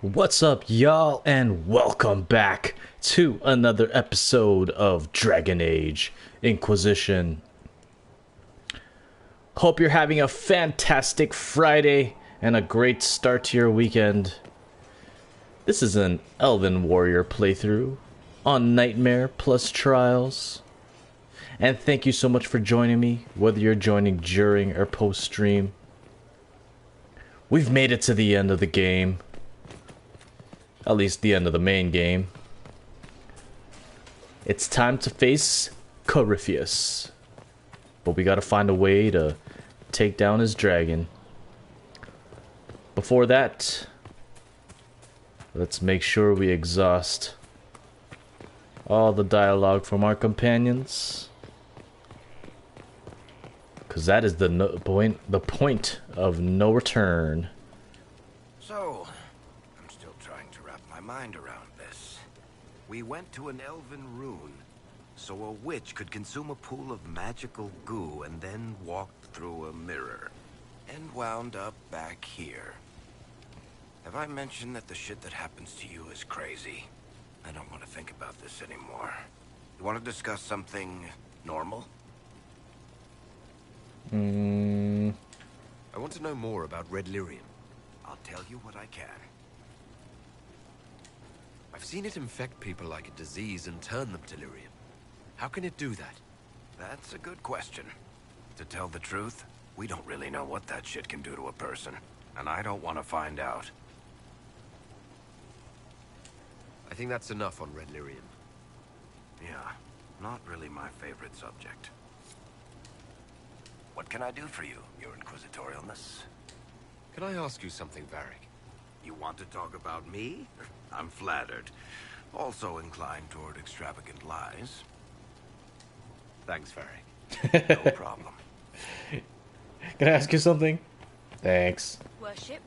What's up, y'all, and welcome back to another episode of Dragon Age Inquisition. Hope you're having a fantastic Friday and a great start to your weekend. This is an Elven Warrior playthrough on Nightmare plus Trials. And thank you so much for joining me, whether you're joining during or post-stream. We've made it to the end of the game. At least the end of the main game. It's time to face Corypheus. But we gotta find a way to take down his dragon. Before that, let's make sure we exhaust all the dialogue from our companions. Cause that is the point of no return. So, I'm still trying to wrap my mind around this. We went to an elven rune, so a witch could consume a pool of magical goo and then walked through a mirror, and wound up back here. Have I mentioned that the shit that happens to you is crazy? I don't want to think about this anymore. You want to discuss something normal? I want to know more about Red Lyrium. I'll tell you what I can. I've seen it infect people like a disease and turn them to lyrium. How can it do that? That's a good question. To tell the truth, we don't really know what that shit can do to a person, and I don't want to find out. I think that's enough on Red Lyrium. Yeah, not really my favorite subject. What can I do for you, your inquisitorialness? Can I ask you something, Varric? You want to talk about me? I'm flattered. Also inclined toward extravagant lies. Thanks, Varric. No problem. Can I ask you something? Thanks. Worship?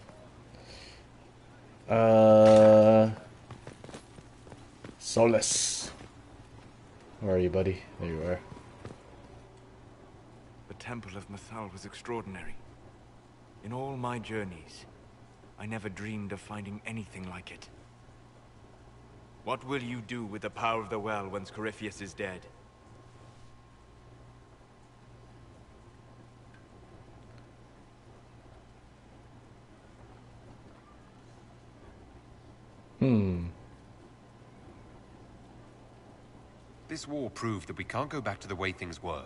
Solus. Where are you, buddy? There you are. The Temple of Mythal was extraordinary. In all my journeys, I never dreamed of finding anything like it. What will you do with the power of the well once Corypheus is dead? This war proved that we can't go back to the way things were.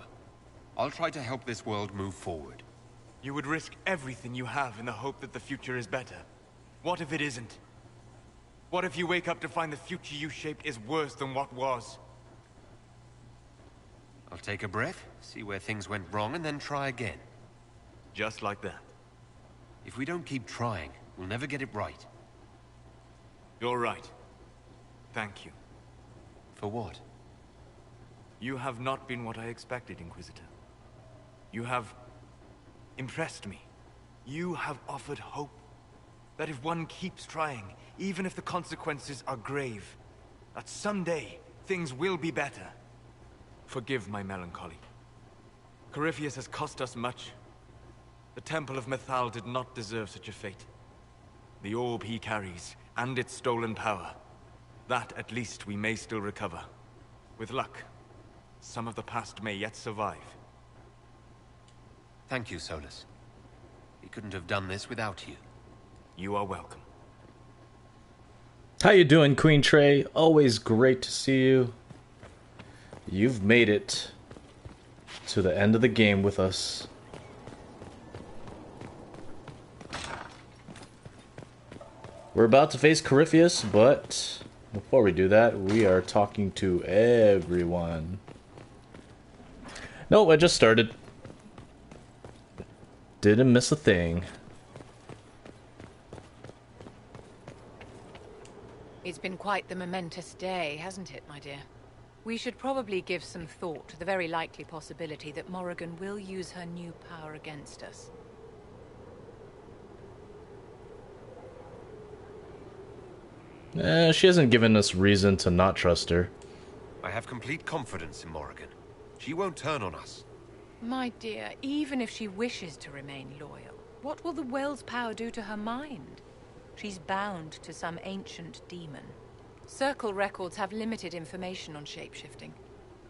I'll try to help this world move forward. You would risk everything you have in the hope that the future is better. What if it isn't? What if you wake up to find the future you shaped is worse than what was? I'll take a breath, see where things went wrong, and then try again. Just like that. If we don't keep trying, we'll never get it right. You're right. Thank you. For what? You have not been what I expected, Inquisitor. You have impressed me. You have offered hope. That if one keeps trying, even if the consequences are grave, that someday things will be better. Forgive my melancholy. Corypheus has cost us much. The Temple of Mythal did not deserve such a fate. The orb he carries, and its stolen power, that at least we may still recover. With luck, some of the past may yet survive. Thank you, Solus. We couldn't have done this without you. You are welcome. How you doing, Queen Trey? Always great to see you. You've made it to the end of the game with us. We're about to face Corypheus, but before we do that, we are talking to everyone. Nope, I just started. Didn't miss a thing. It's been quite the momentous day, hasn't it, my dear? We should probably give some thought to the very likely possibility that Morrigan will use her new power against us. She hasn't given us reason to not trust her. I have complete confidence in Morrigan. She won't turn on us. My dear, even if she wishes to remain loyal, what will the well's power do to her mind? She's bound to some ancient demon. Circle records have limited information on shapeshifting.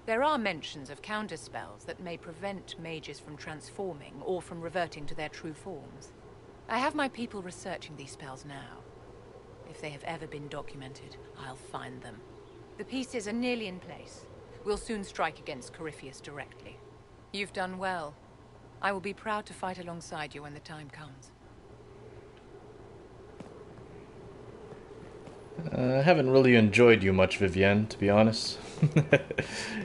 There are mentions of counterspells that may prevent mages from transforming or from reverting to their true forms. I have my people researching these spells now. If they have ever been documented, I'll find them. The pieces are nearly in place. We'll soon strike against Corypheus directly. You've done well. I will be proud to fight alongside you when the time comes. I haven't really enjoyed you much, Vivienne, to be honest.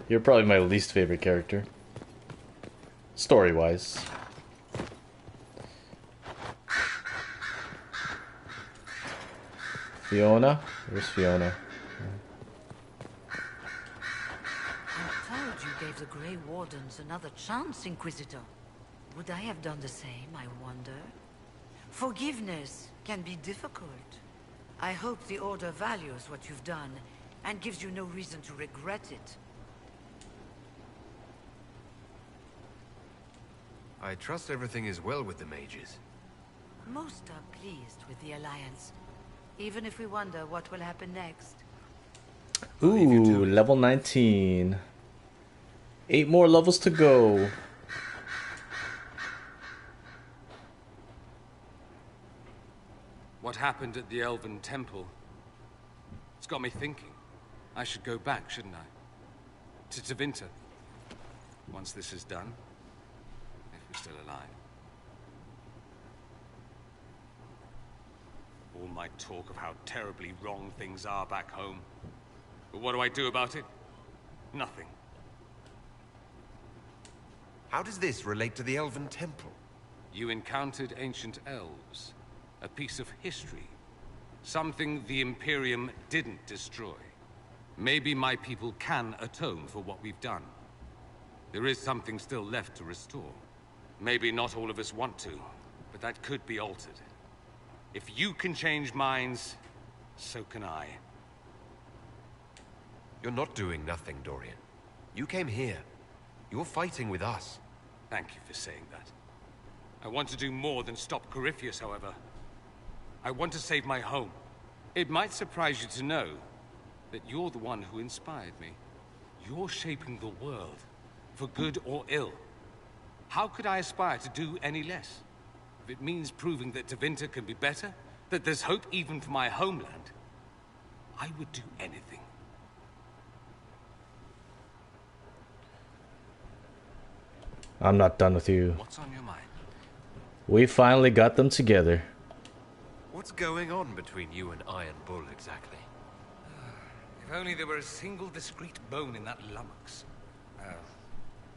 You're probably my least favorite character. Story-wise. Fiona? Where's Fiona? I'm told you gave the Grey Wardens another chance, Inquisitor. Would I have done the same, I wonder? Forgiveness can be difficult. I hope the Order values what you've done, and gives you no reason to regret it. I trust everything is well with the mages. Most are pleased with the Alliance, even if we wonder what will happen next. Ooh, level 19. 8 more levels to go. What happened at the Elven Temple? It's got me thinking. I should go back, shouldn't I? To Tevinter. Once this is done. If we're still alive. All my talk of how terribly wrong things are back home. But what do I do about it? Nothing. How does this relate to the Elven Temple? You encountered ancient elves. A piece of history. Something the Imperium didn't destroy. Maybe my people can atone for what we've done. There is something still left to restore. Maybe not all of us want to, but that could be altered. If you can change minds, so can I. You're not doing nothing, Dorian. You came here. You're fighting with us. Thank you for saying that. I want to do more than stop Corypheus, however. I want to save my home. It might surprise you to know that you're the one who inspired me. You're shaping the world, for good or ill. How could I aspire to do any less? If it means proving that Tevinter can be better, that there's hope even for my homeland, I would do anything. I'm not done with you. What's on your mind? We finally got them together. What's going on between you and Iron Bull, exactly? If only there were a single discrete bone in that lummox.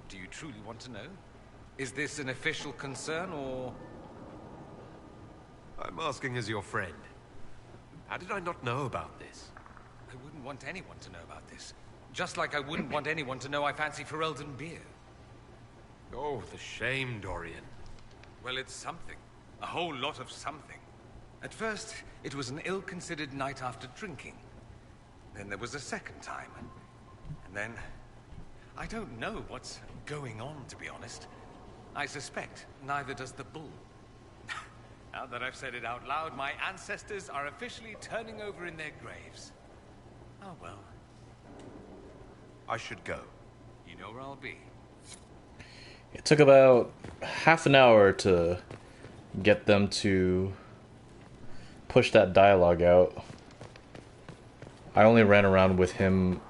Do you truly want to know? Is this an official concern, or...? I'm asking as your friend. How did I not know about this? I wouldn't want anyone to know about this. Just like I wouldn't want anyone to know I fancy Ferelden beer. Oh, the shame, Dorian. Well, it's something. A whole lot of something. At first, it was an ill-considered night after drinking. Then there was a second time. And then... I don't know what's going on, to be honest. I suspect neither does the bull. Now that I've said it out loud, my ancestors are officially turning over in their graves. Oh well. I should go. You know where I'll be. It took about half an hour to get them to push that dialogue out. I only ran around with him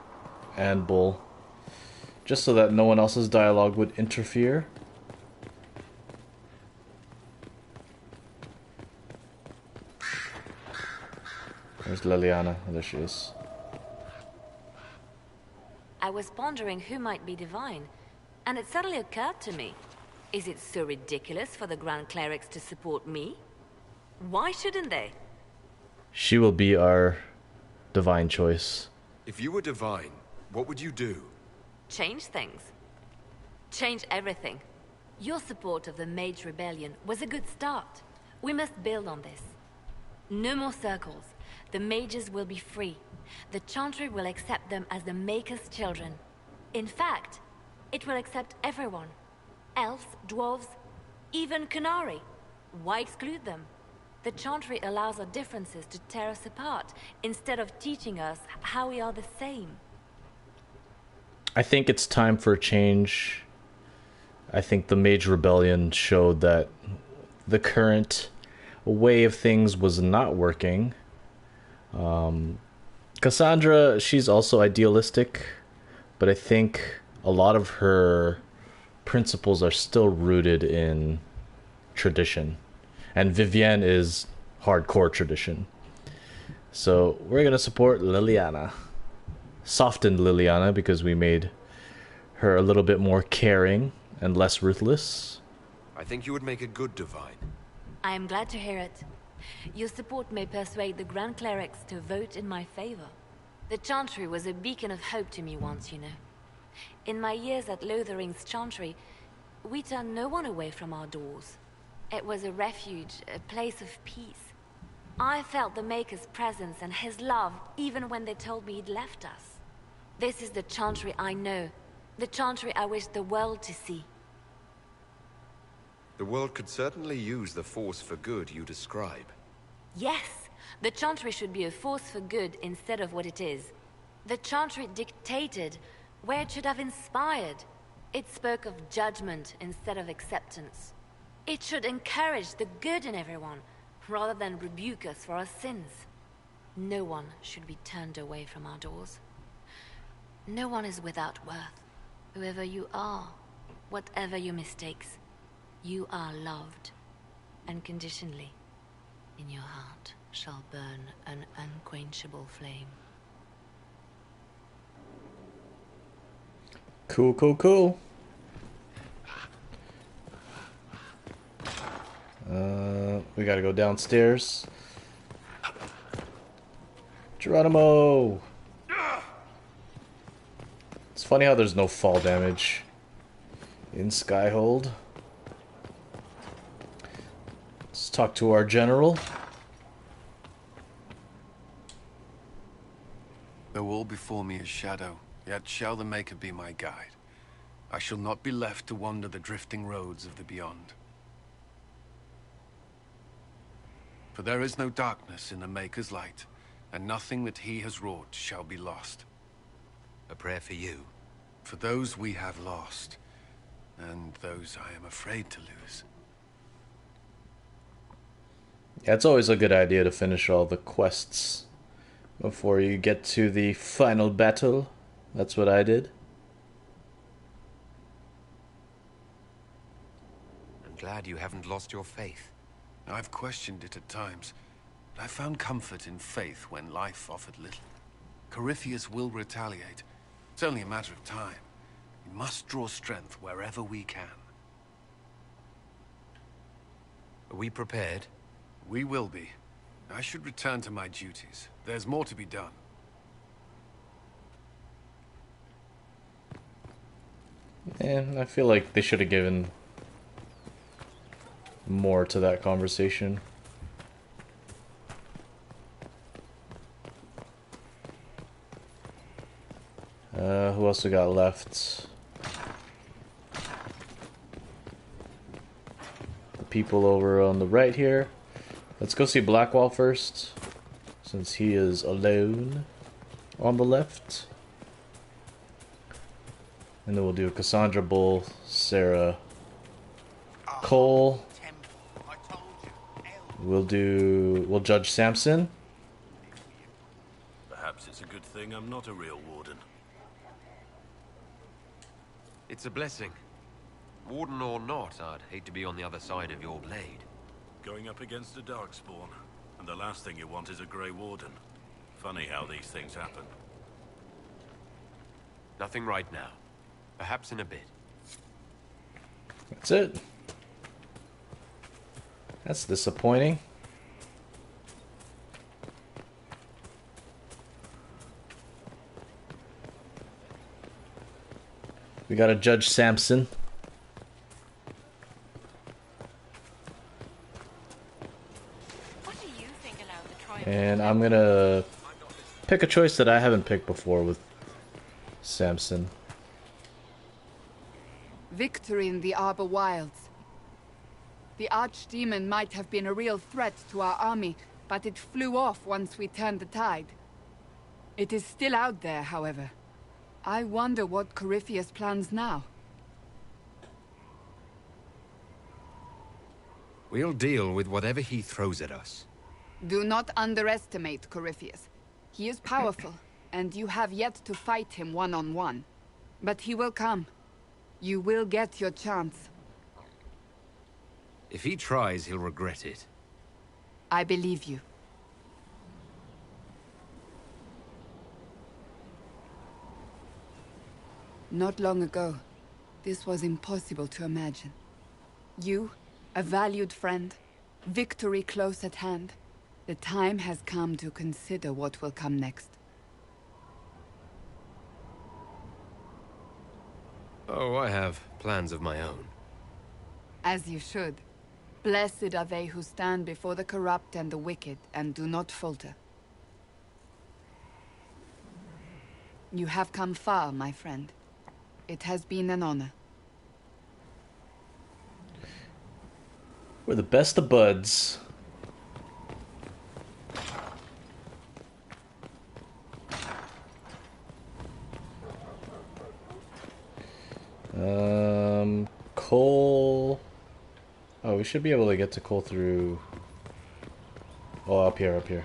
and Bull, just so that no one else's dialogue would interfere. Where's Liliana? Oh, there she is. I was pondering who might be divine, and it suddenly occurred to me. Is it so ridiculous for the Grand Clerics to support me? Why shouldn't they? She will be our divine choice. If you were divine, what would you do? Change things. Change everything. Your support of the Mage Rebellion was a good start. We must build on this. No more circles. The mages will be free. The Chantry will accept them as the Maker's children. In fact, it will accept everyone. Elves, dwarves, even Canary. Why exclude them? The Chantry allows our differences to tear us apart, instead of teaching us how we are the same. I think it's time for a change. I think the Mage Rebellion showed that the current way of things was not working. Cassandra, she's also idealistic, but I think a lot of her principles are still rooted in tradition. And Vivienne is hardcore tradition. So we're going to support Liliana. Softened Liliana because we made her a little bit more caring and less ruthless. I think you would make a good divine. I am glad to hear it. Your support may persuade the Grand Clerics to vote in my favor. The Chantry was a beacon of hope to me once, you know. In my years at Lothering's Chantry, we turned no one away from our doors. It was a refuge, a place of peace. I felt the Maker's presence and his love even when they told me he'd left us. This is the Chantry I know, the Chantry I wish the world to see. The world could certainly use the force for good you describe. Yes, the Chantry should be a force for good instead of what it is. The Chantry dictated where it should have inspired. It spoke of judgment instead of acceptance. It should encourage the good in everyone, rather than rebuke us for our sins. No one should be turned away from our doors. No one is without worth. Whoever you are, whatever your mistakes, you are loved, unconditionally. In your heart shall burn an unquenchable flame. Cool, cool, cool. We gotta go downstairs. Geronimo! It's funny how there's no fall damage in Skyhold. Let's talk to our general. Though all before me is shadow, yet shall the Maker be my guide. I shall not be left to wander the drifting roads of the beyond. For there is no darkness in the Maker's light, and nothing that he has wrought shall be lost. A prayer for you. For those we have lost, and those I am afraid to lose. Yeah, it's always a good idea to finish all the quests before you get to the final battle. That's what I did. I'm glad you haven't lost your faith. I've questioned it at times, but I found comfort in faith when life offered little. Corypheus will retaliate. It's only a matter of time. We must draw strength wherever we can. Are we prepared? We will be. I should return to my duties. There's more to be done. And I feel like they should have given more to that conversation. Who else we got left? The people over on the right here. Let's go see Blackwall first, since he is alone on the left. And then we'll do Cassandra, Bull, Sarah, Cole. We'll judge Samson. Perhaps it's a good thing I'm not a real warden. It's a blessing. Warden or not, I'd hate to be on the other side of your blade. Going up against a darkspawn, and the last thing you want is a Grey Warden. Funny how these things happen. Nothing right now. Perhaps in a bit. That's it. That's disappointing. We gotta judge Samson. And I'm gonna pick a choice that I haven't picked before with Samson. Victory in the Arbor Wilds. The archdemon might have been a real threat to our army, but it flew off once we turned the tide. It is still out there, however. I wonder what Corypheus plans now. We'll deal with whatever he throws at us. Do not underestimate Corypheus. He is powerful, and you have yet to fight him one-on-one. But he will come. You will get your chance. If he tries, he'll regret it. I believe you. Not long ago, this was impossible to imagine. You, a valued friend, victory close at hand. The time has come to consider what will come next. Oh, I have plans of my own. As you should. Blessed are they who stand before the corrupt and the wicked, and do not falter. You have come far, my friend. It has been an honor. We're the best of buds. Coal. Oh, we should be able to get to coal through. Oh, up here, up here.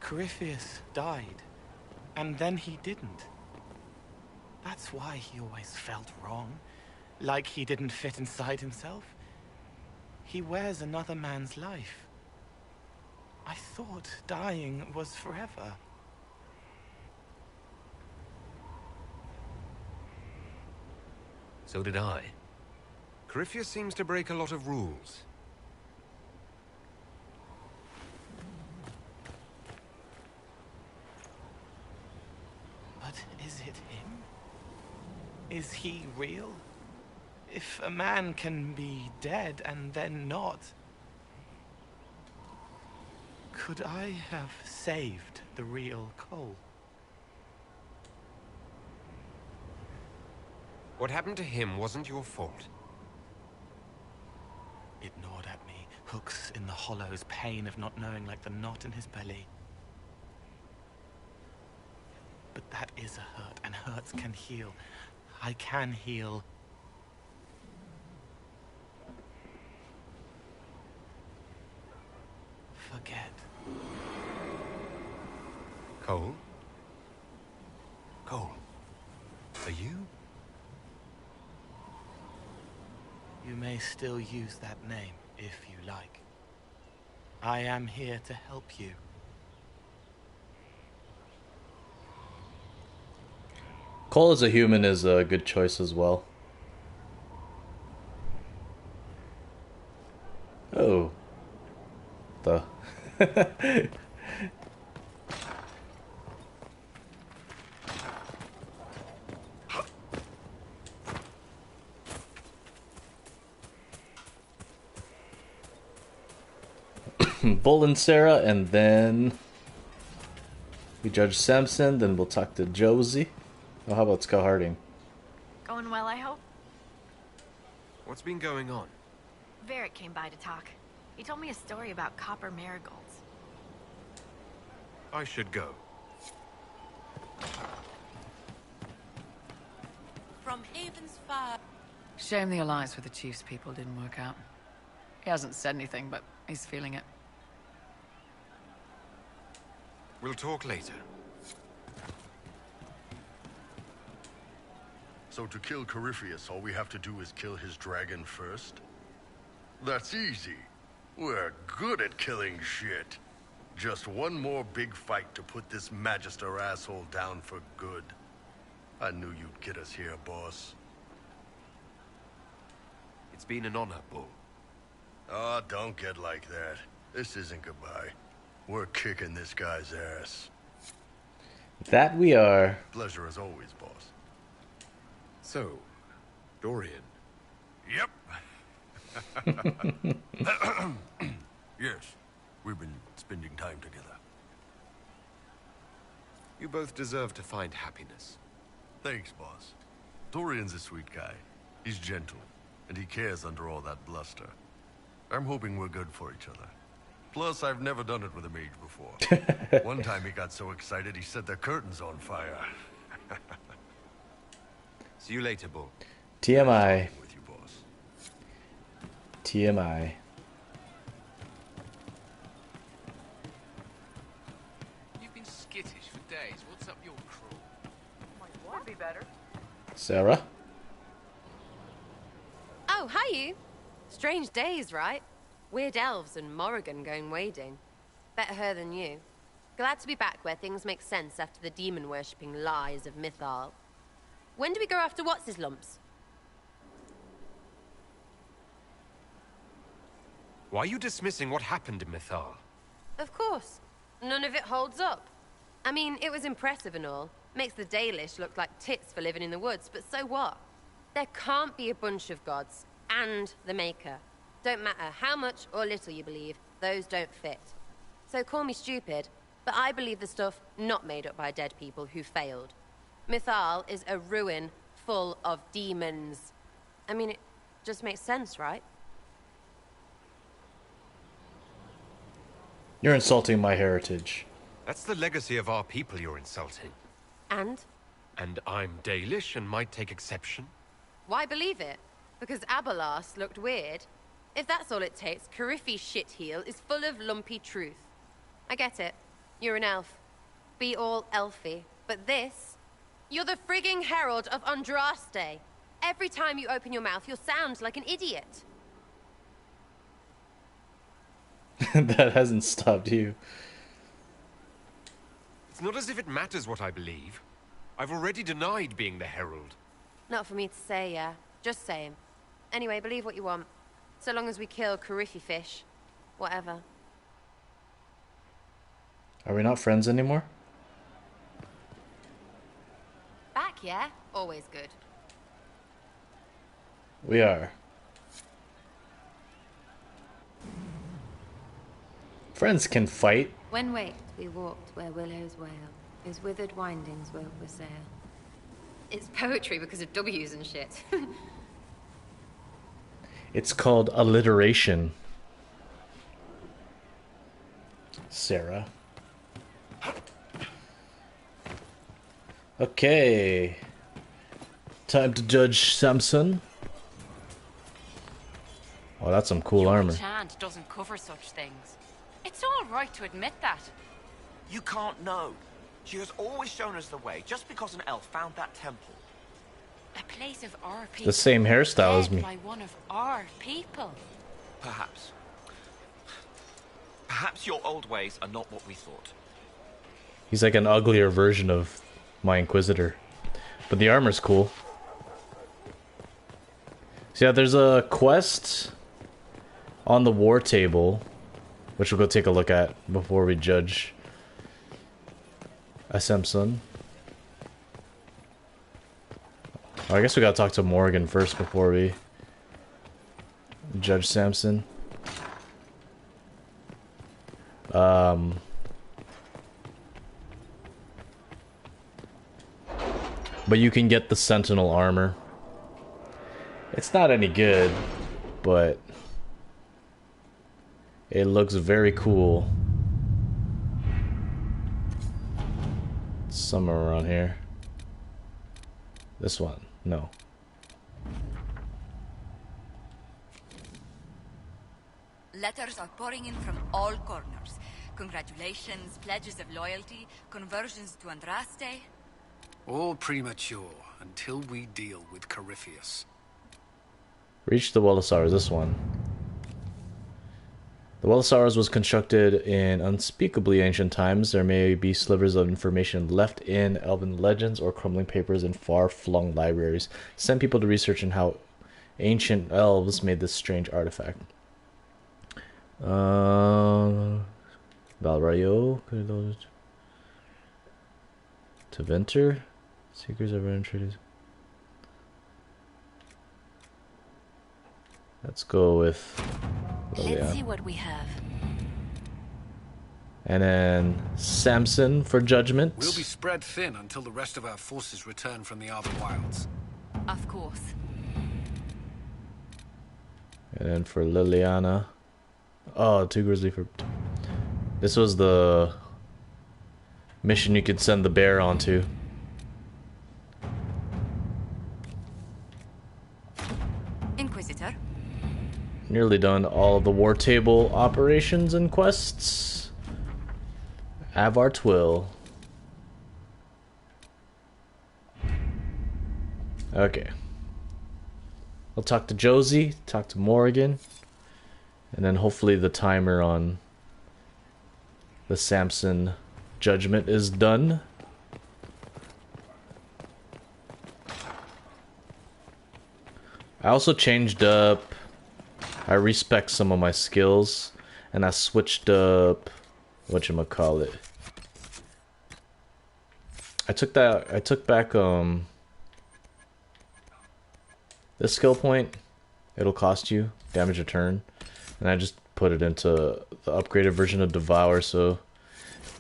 Corypheus died, and then he didn't. That's why he always felt wrong, like he didn't fit inside himself. He wears another man's life. I thought dying was forever. So did I. Corypheus seems to break a lot of rules. But is it him? Is he real? If a man can be dead and then not, could I have saved the real Cole? What happened to him wasn't your fault. It gnawed at me, hooks in the hollows, pain of not knowing like the knot in his belly. But that is a hurt, and hurts can heal. I can heal. Forget. Cole? Cole, are you? You may still use that name, if you like. I am here to help you. Cole as a human is a good choice as well. Oh. The. Bull and Sarah, and then we judge Samson, then we'll talk to Josie. Oh, how about Scott Harding? Going well, I hope? What's been going on? Varric came by to talk. He told me a story about copper marigolds. I should go. From Haven's Fire. Shame the alliance with the Chief's people didn't work out. He hasn't said anything, but he's feeling it. We'll talk later. So to kill Corypheus, all we have to do is kill his dragon first? That's easy. We're good at killing shit. Just one more big fight to put this Magister asshole down for good. I knew you'd get us here, boss. It's been an honor, Bull. Oh, don't get like that. This isn't goodbye. We're kicking this guy's ass. That we are. Pleasure as always, boss. So, Dorian. Yep. Yes, we've been spending time together. You both deserve to find happiness. Thanks, boss. Dorian's a sweet guy. He's gentle, and he cares under all that bluster. I'm hoping we're good for each other. Plus, I've never done it with a mage before. One time he got so excited he set the curtains on fire. See you later, Bull. TMI. With you, boss. TMI. You've been skittish for days. What's up your crawl? Would be better. Sarah? Oh, hi you. Strange days, right? Weird elves and Morrigan going wading. Better her than you. Glad to be back where things make sense after the demon-worshipping lies of Mythal. When do we go after what's-his-lumps? Why are you dismissing what happened in Mythal? Of course. None of it holds up. I mean, it was impressive and all. Makes the Dalish look like tits for living in the woods, but so what? There can't be a bunch of gods, and the Maker. Don't matter how much or little you believe, those don't fit. So call me stupid, but I believe the stuff not made up by dead people who failed. Mythal is a ruin full of demons. I mean, it just makes sense, right? You're insulting my heritage. That's the legacy of our people you're insulting. And? And I'm Dalish and might take exception. Why believe it? Because Abelas looked weird? If that's all it takes, Corypheus' shitheel is full of lumpy truth. I get it. You're an elf. Be all elfy. But this? You're the frigging herald of Andraste. Every time you open your mouth, you'll sound like an idiot. That hasn't stopped you. It's not as if it matters what I believe. I've already denied being the herald. Not for me to say, yeah. Just saying. Anyway, believe what you want. So long as we kill Corypheus. Whatever. Are we not friends anymore? Back, yeah? Always good. We are. Friends can fight. When waked, we walked where willows wail, whose withered windings woke with sail. It's poetry because of W's and shit. It's called alliteration. Sarah. Okay. Time to judge Samson. Oh, that's some cool armor. Chant doesn't cover such things. It's all right to admit that. You can't know. She has always shown us the way, just because an elf found that temple. A place of our people. The same hairstyle as me. By one of our people. Perhaps. Perhaps your old ways are not what we thought. He's like an uglier version of my Inquisitor. But the armor's cool. So yeah, there's a quest on the war table, which we'll go take a look at before we judge Samson. Oh, I guess we gotta talk to Morgan first before we judge Samson. But you can get the Sentinel armor. It's not any good, but it looks very cool. Somewhere around here. This one. No. Letters are pouring in from all corners. Congratulations, pledges of loyalty, conversions to Andraste. All premature until we deal with Corypheus. Reach the Wellisars, this one. The Wellisars was constructed in unspeakably ancient times. There may be slivers of information left in elven legends or crumbling papers in far-flung libraries. Send people to research on how ancient elves made this strange artifact. Valrayo. Teventer. Seekers ever introduced. Let's go with Let's see what we have. And then Samson for judgment. We'll be spread thin until the rest of our forces return from the Outer Wilds. Of course. And then for Liliana. Oh, 2 grizzly for... This was the mission you could send the bear onto. Inquisitor. Nearly done all of the war table operations and quests. Avar Twill. Okay. I'll talk to Josie, talk to Morrigan, and then hopefully the timer on the Samson judgment is done. I also changed up, I respec some of my skills, and I switched up, whatchamacallit. I took back, this skill point, it'll cost you damage a turn, and I just put it into the upgraded version of Devour, so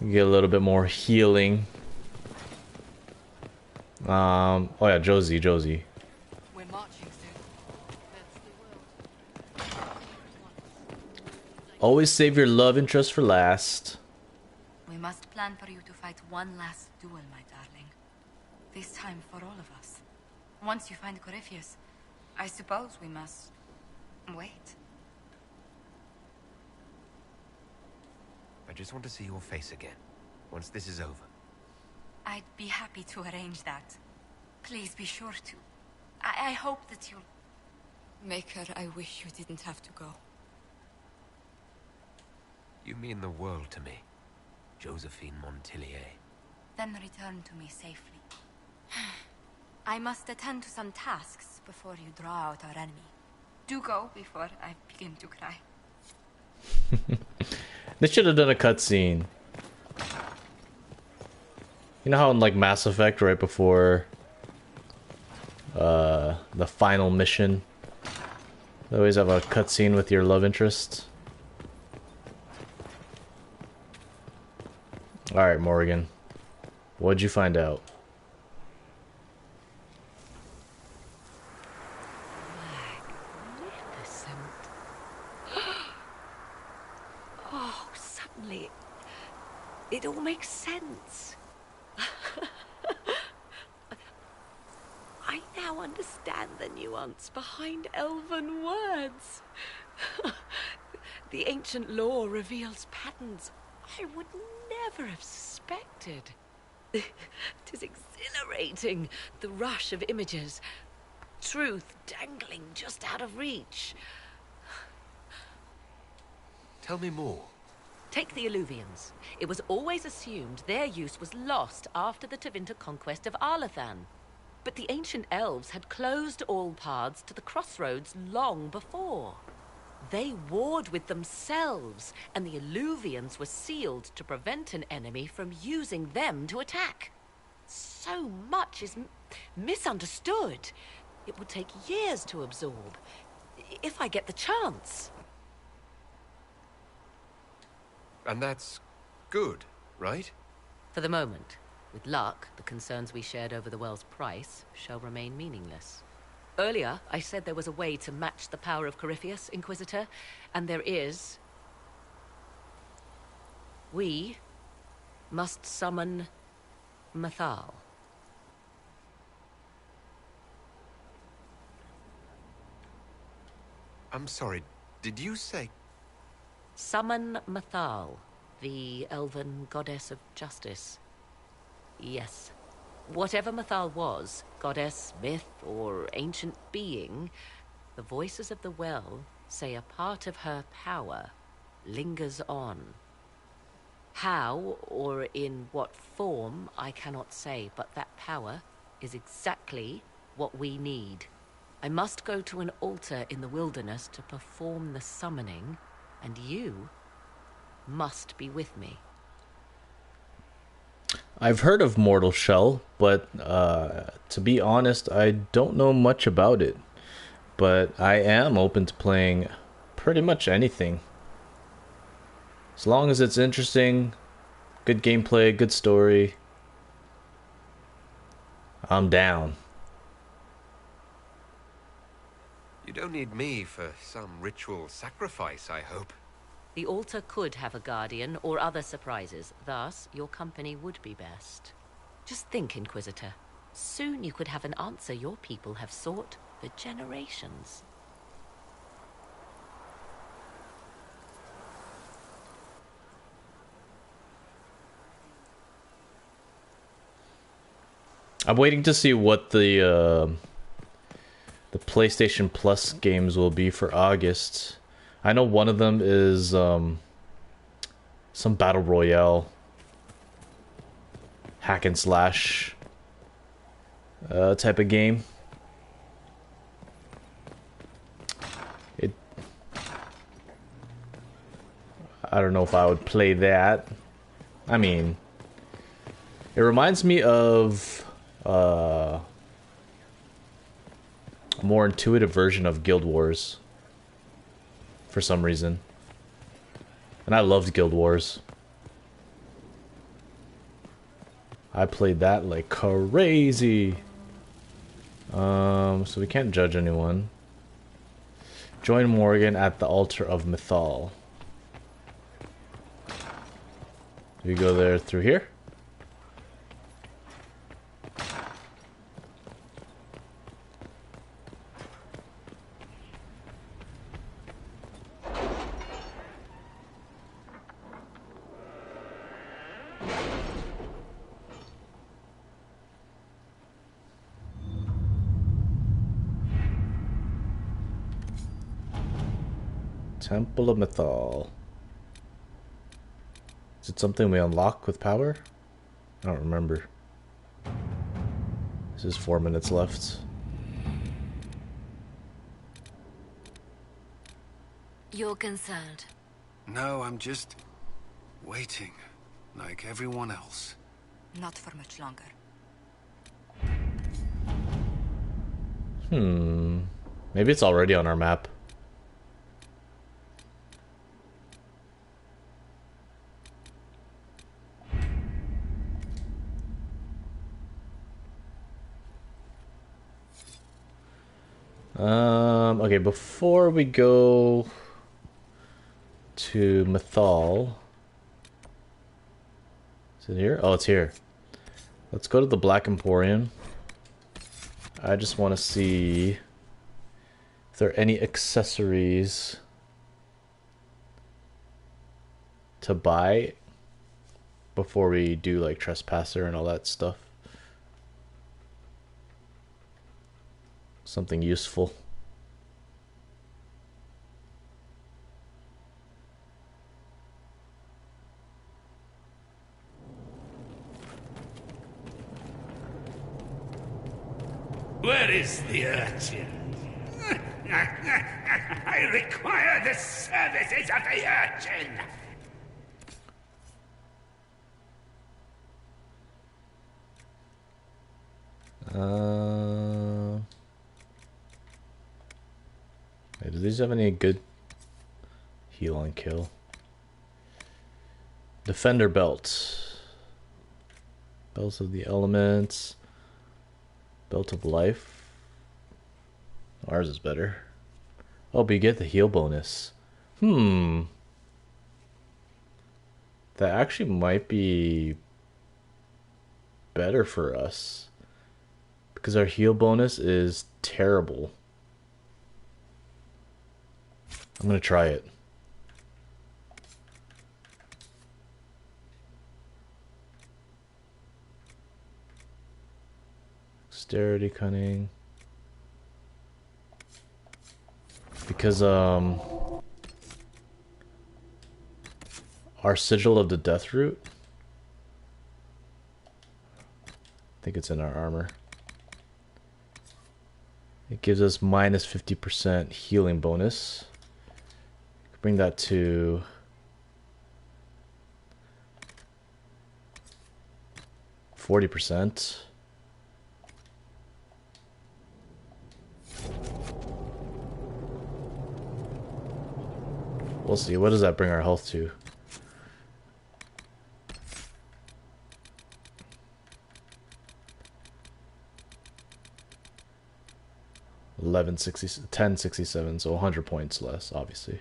you get a little bit more healing. Oh yeah, Josie. We're marching soon. Always save your love interest for last. We must plan for you to fight one last duel, my darling. This time for all of us. Once you find Corypheus, I suppose we must wait. I just want to see your face again, once this is over. I'd be happy to arrange that. Please be sure to. I hope that you'll... Maker, I wish you didn't have to go. You mean the world to me, Josephine Montillier. Then return to me safely. I must attend to some tasks before you draw out our enemy. Do go before I begin to cry. They should have done a cutscene. You know how in like Mass Effect, right before the final mission, they always have a cutscene with your love interest. Alright, Morrigan. What'd you find out? Oh, suddenly it all makes sense. I now understand the nuance behind elven words. The ancient lore reveals patterns I would never have suspected. 'Tis exhilarating, the rush of images, truth dangling just out of reach. Tell me more. Take the Illuvians. It was always assumed their use was lost after the Tevinter conquest of Arlathan. But the ancient elves had closed all paths to the crossroads long before. They warred with themselves, and the Illuvians were sealed to prevent an enemy from using them to attack. So much is misunderstood. It would take years to absorb, if I get the chance. And that's good, right? For the moment. With luck, the concerns we shared over the well's price shall remain meaningless. Earlier, I said there was a way to match the power of Corypheus, Inquisitor, and there is. We must summon Mathal. I'm sorry, did you say... Summon Mathal, the elven goddess of justice. Yes. Whatever Mathal was, goddess, myth, or ancient being, the voices of the well say a part of her power lingers on. How, or in what form, I cannot say, but that power is exactly what we need. I must go to an altar in the wilderness to perform the summoning, and you must be with me. I've heard of Mortal Shell, but to be honest, I don't know much about it. But I am open to playing pretty much anything. As long as it's interesting, good gameplay, good story, I'm down. You don't need me for some ritual sacrifice, I hope. The altar could have a guardian or other surprises, thus your company would be best. Just think, Inquisitor. Soon you could have an answer your people have sought for generations. I'm waiting to see what the PlayStation Plus games will be for August. I know one of them is some battle royale, hack and slash type of game. I don't know if I would play that. I mean, it reminds me of a more intuitive version of Guild Wars for some reason. And I loved Guild Wars. I played that like crazy. So we can't judge anyone. Join Morgan at the altar of Mythal. Do we go there through here? Temple of Mythal. Is it something we unlock with power? I don't remember. This is 4 minutes left. You're concerned. No, I'm just waiting, like everyone else. Not for much longer. Maybe it's already on our map. Okay, before we go to Mythal, is it here? Oh, it's here. Let's go to the Black Emporium. I just want to see if there are any accessories to buy before we do like Trespasser and all that stuff. Something useful. Where is the urchin? I require the services of the urchin! Do these have any good heal and kill? Defender belt. Belts of the elements. Belt of life. Ours is better. Oh, but you get the heal bonus. That actually might be better for us. Because our heal bonus is terrible. I'm gonna try it. Dexterity, cunning. Because our sigil of the death root. I think it's in our armor. It gives us minus 50% healing bonus. Bring that to 40%. We'll see. What does that bring our health to? $1067, so 100 points less, obviously.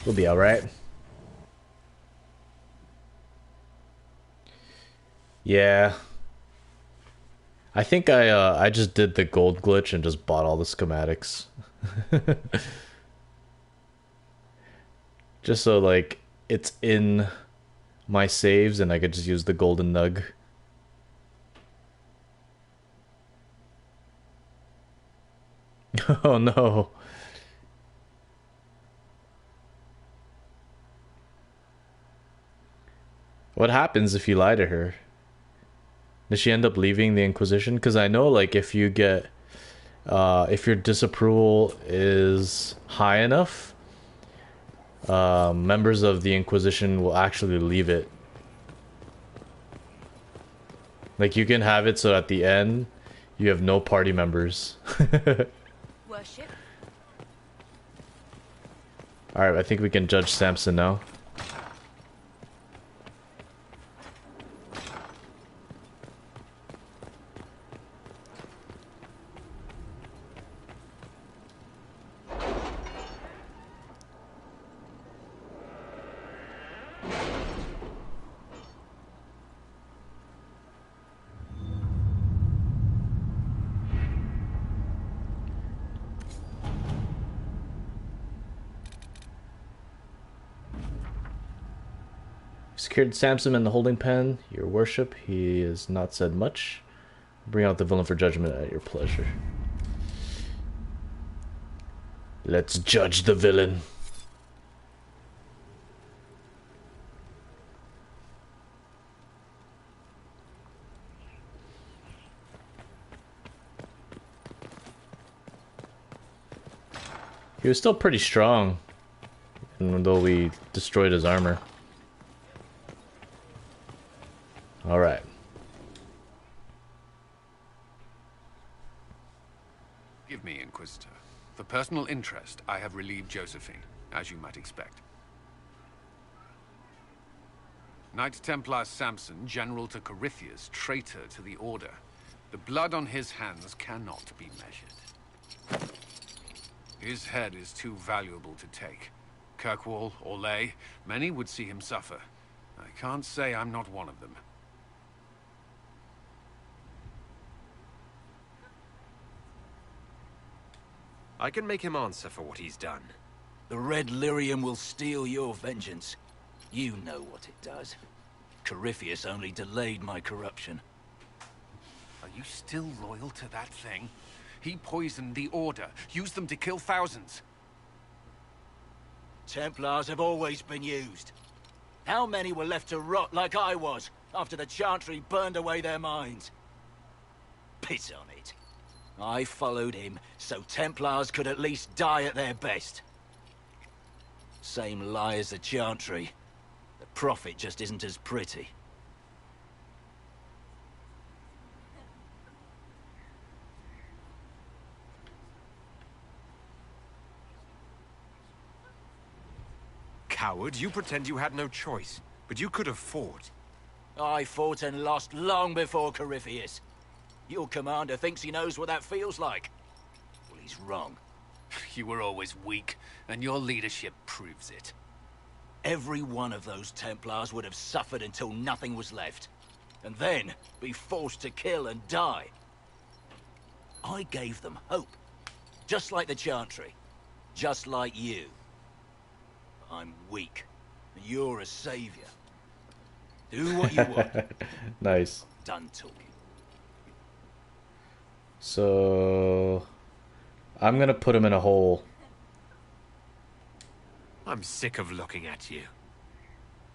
We'll be alright. Yeah. I think I just did the gold glitch and just bought all the schematics. Just so like it's in my saves and I could just use the golden nug. Oh no. What happens if you lie to her? Does she end up leaving the Inquisition? Because I know, like, if you get, if your disapproval is high enough, members of the Inquisition will actually leave it. Like, you can have it so at the end, you have no party members. Worship. Alright, I think we can judge Samson now. Secured Samson in the holding pen, your worship. He has not said much. Bring out the villain for judgment at your pleasure. Let's judge the villain. He was still pretty strong, even though we destroyed his armor. All right. Give me, Inquisitor. For personal interest, I have relieved Josephine, as you might expect. Knight Templar Samson, general to Corypheus, traitor to the Order. The blood on his hands cannot be measured. His head is too valuable to take. Kirkwall, Orlais, many would see him suffer. I can't say I'm not one of them. I can make him answer for what he's done. The Red Lyrium will steal your vengeance. You know what it does. Corypheus only delayed my corruption. Are you still loyal to that thing? He poisoned the Order, used them to kill thousands. Templars have always been used. How many were left to rot like I was, after the Chantry burned away their minds? Piss on it. I followed him, so Templars could at least die at their best. Same lie as the Chantry. The profit just isn't as pretty. Coward, you pretend you had no choice, but you could have fought. I fought and lost long before Corypheus. Your commander thinks he knows what that feels like. Well, he's wrong. You were always weak, and your leadership proves it. Every one of those Templars would have suffered until nothing was left. And then be forced to kill and die. I gave them hope. Just like the Chantry. Just like you. I'm weak, and you're a savior. Do what you want. Nice. Done talking. So I'm gonna put him in a hole. I'm sick of looking at you.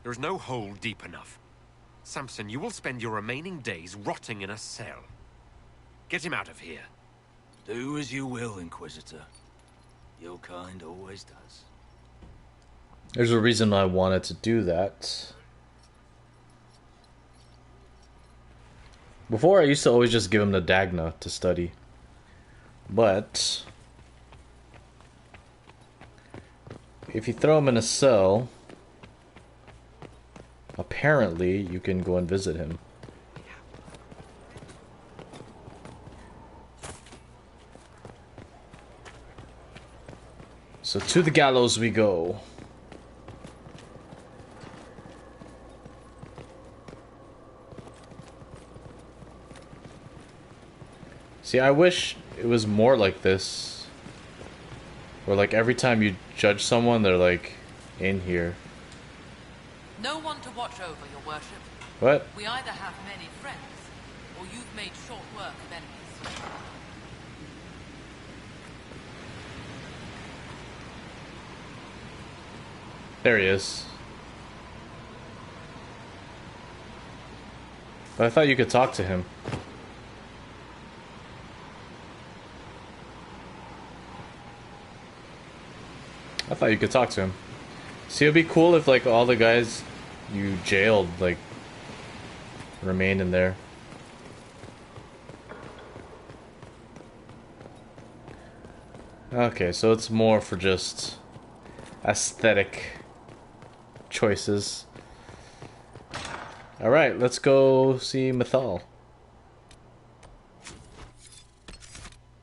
There's no hole deep enough. Samson, you will spend your remaining days rotting in a cell. Get him out of here. Do as you will, Inquisitor. Your kind always does. There's a reason I wanted to do that. Before, I used to always just give him the Dagna to study. But if you throw him in a cell, apparently you can go and visit him. So to the gallows we go. See, I wish it was more like this. Where like every time you judge someone, they're like in here. No one to watch over, your worship. What? We either have many friends, or you've made short work of enemies. There he is. But I thought you could talk to him. I thought you could talk to him. See, it'd be cool if like all the guys you jailed like remained in there. Okay, so it's more for just aesthetic choices. Alright, let's go see Mythal.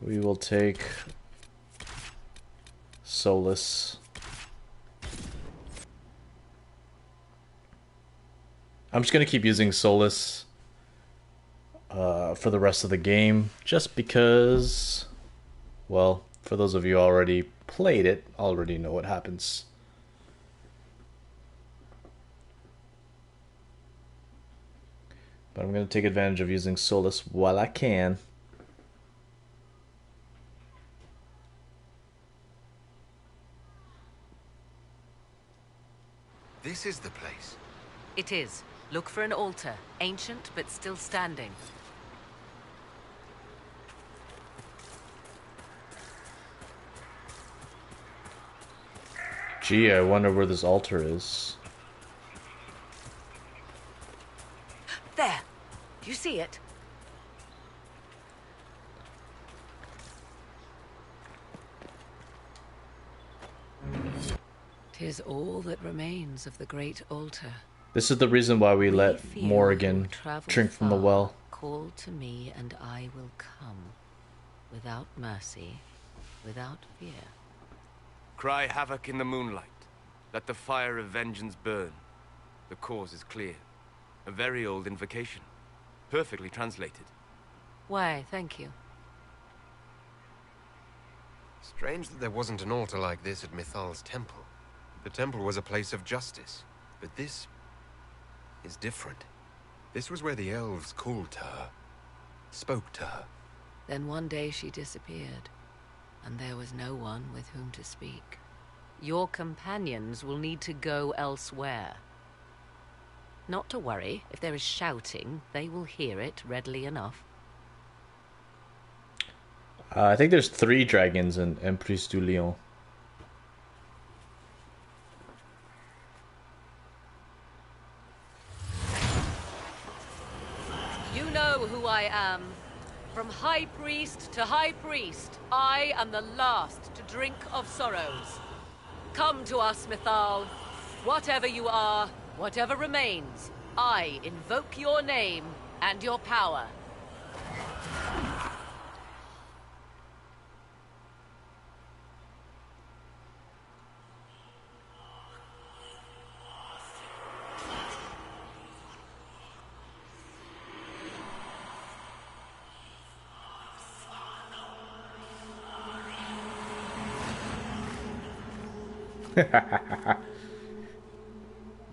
We will take Solus. I'm just gonna keep using Solus for the rest of the game, just because, well, for those of you who already played it, already know what happens. But I'm gonna take advantage of using Solus while I can. This is the place. It is. Look for an altar, ancient but still standing. Gee, I wonder where this altar is. There! You see it? Tis all that remains of the great altar. This is the reason why we let Morrigan drink from the well. Call to me and I will come. Without mercy, without fear. Cry havoc in the moonlight. Let the fire of vengeance burn. The cause is clear. A very old invocation. Perfectly translated. Why, thank you. Strange that there wasn't an altar like this at Mythal's temple. The temple was a place of justice, but this is different. This was where the elves called to her, spoke to her. Then one day she disappeared, and there was no one with whom to speak. Your companions will need to go elsewhere. Not to worry, if there is shouting, they will hear it readily enough. I think there's 3 dragons in Emprise du Lion. You know who I am. From High Priest to High Priest, I am the last to drink of sorrows. Come to us, Mythal. Whatever you are, whatever remains, I invoke your name and your power.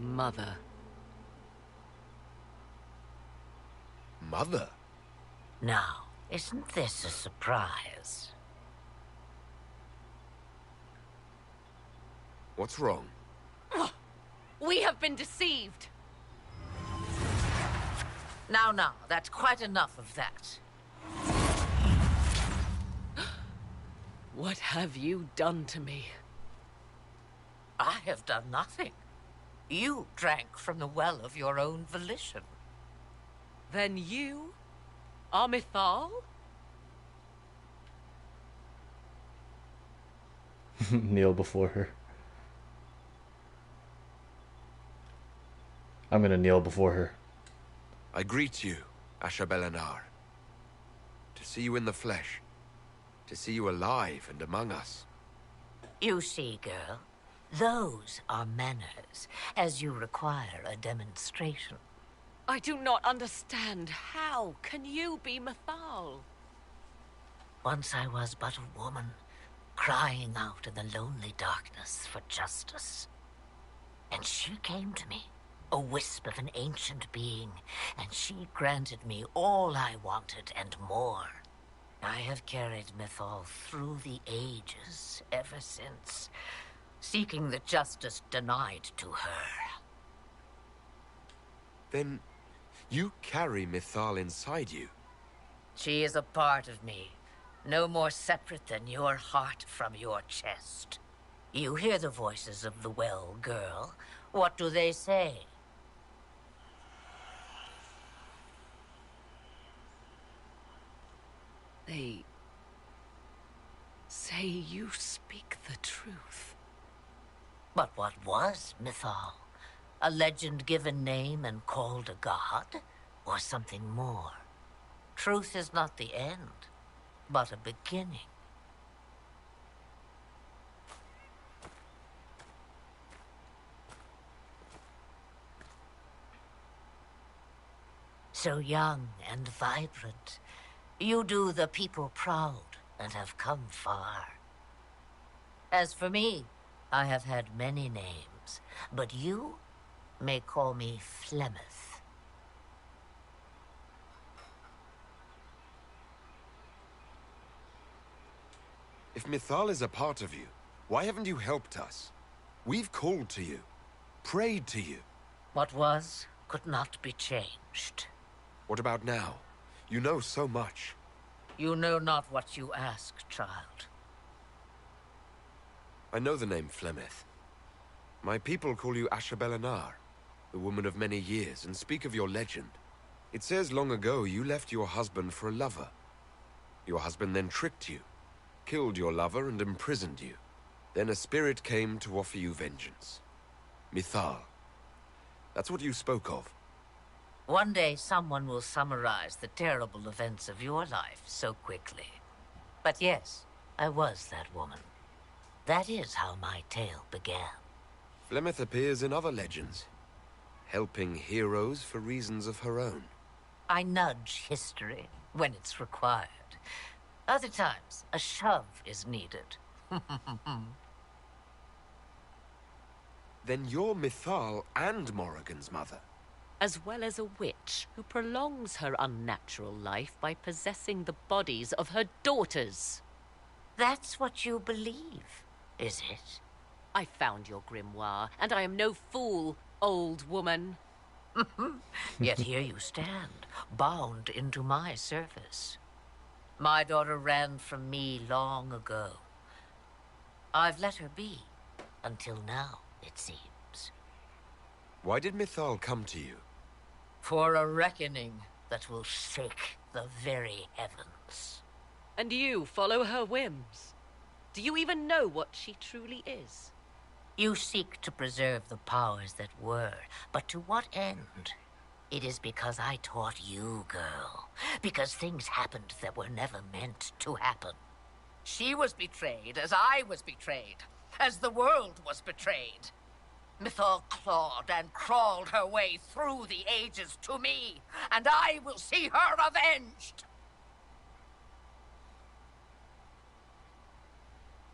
Mother. Mother? Now, isn't this a surprise? What's wrong? We have been deceived. Now, that's quite enough of that. What have you done to me? I have done nothing. You drank from the well of your own volition. Then you are Mythal? Kneel before her. I'm gonna kneel before her. I greet you, Asher Belenar. To see you in the flesh. To see you alive and among us. You see, girl, those are manners, as you require a demonstration. I do not understand. How can you be Mythal? Once I was but a woman, crying out in the lonely darkness for justice. And she came to me, a wisp of an ancient being, and she granted me all I wanted and more. I have carried Mythal through the ages ever since, seeking the justice denied to her. Then, you carry Mythal inside you? She is a part of me, no more separate than your heart from your chest. You hear the voices of the well, girl. What do they say? They say you speak the truth. But what was Mythal? A legend-given name and called a god? Or something more? Truth is not the end, but a beginning. So young and vibrant, you do the people proud and have come far. As for me, I have had many names, but you may call me Flemeth. If Mythal is a part of you, why haven't you helped us? We've called to you, prayed to you. What was could not be changed. What about now? You know so much. You know not what you ask, child. I know the name Flemeth. My people call you Asher Belenar, the woman of many years, and speak of your legend. It says long ago you left your husband for a lover. Your husband then tricked you, killed your lover, and imprisoned you. Then a spirit came to offer you vengeance. Mythal. That's what you spoke of. One day someone will summarize the terrible events of your life so quickly. But yes, I was that woman. That is how my tale began. Flemeth appears in other legends, helping heroes for reasons of her own. I nudge history when it's required. Other times, a shove is needed. Then you're Mythal and Morrigan's mother. As well as a witch who prolongs her unnatural life by possessing the bodies of her daughters. That's what you believe, is it? I found your grimoire, and I am no fool, old woman. Yet here you stand, bound into my service. My daughter ran from me long ago. I've let her be, until now, it seems. Why did Mythal come to you? For a reckoning that will shake the very heavens. And you follow her whims. Do you even know what she truly is? You seek to preserve the powers that were, but to what end? It is because I taught you, girl. Because things happened that were never meant to happen. She was betrayed as I was betrayed, as the world was betrayed. Mythal clawed and crawled her way through the ages to me, and I will see her avenged!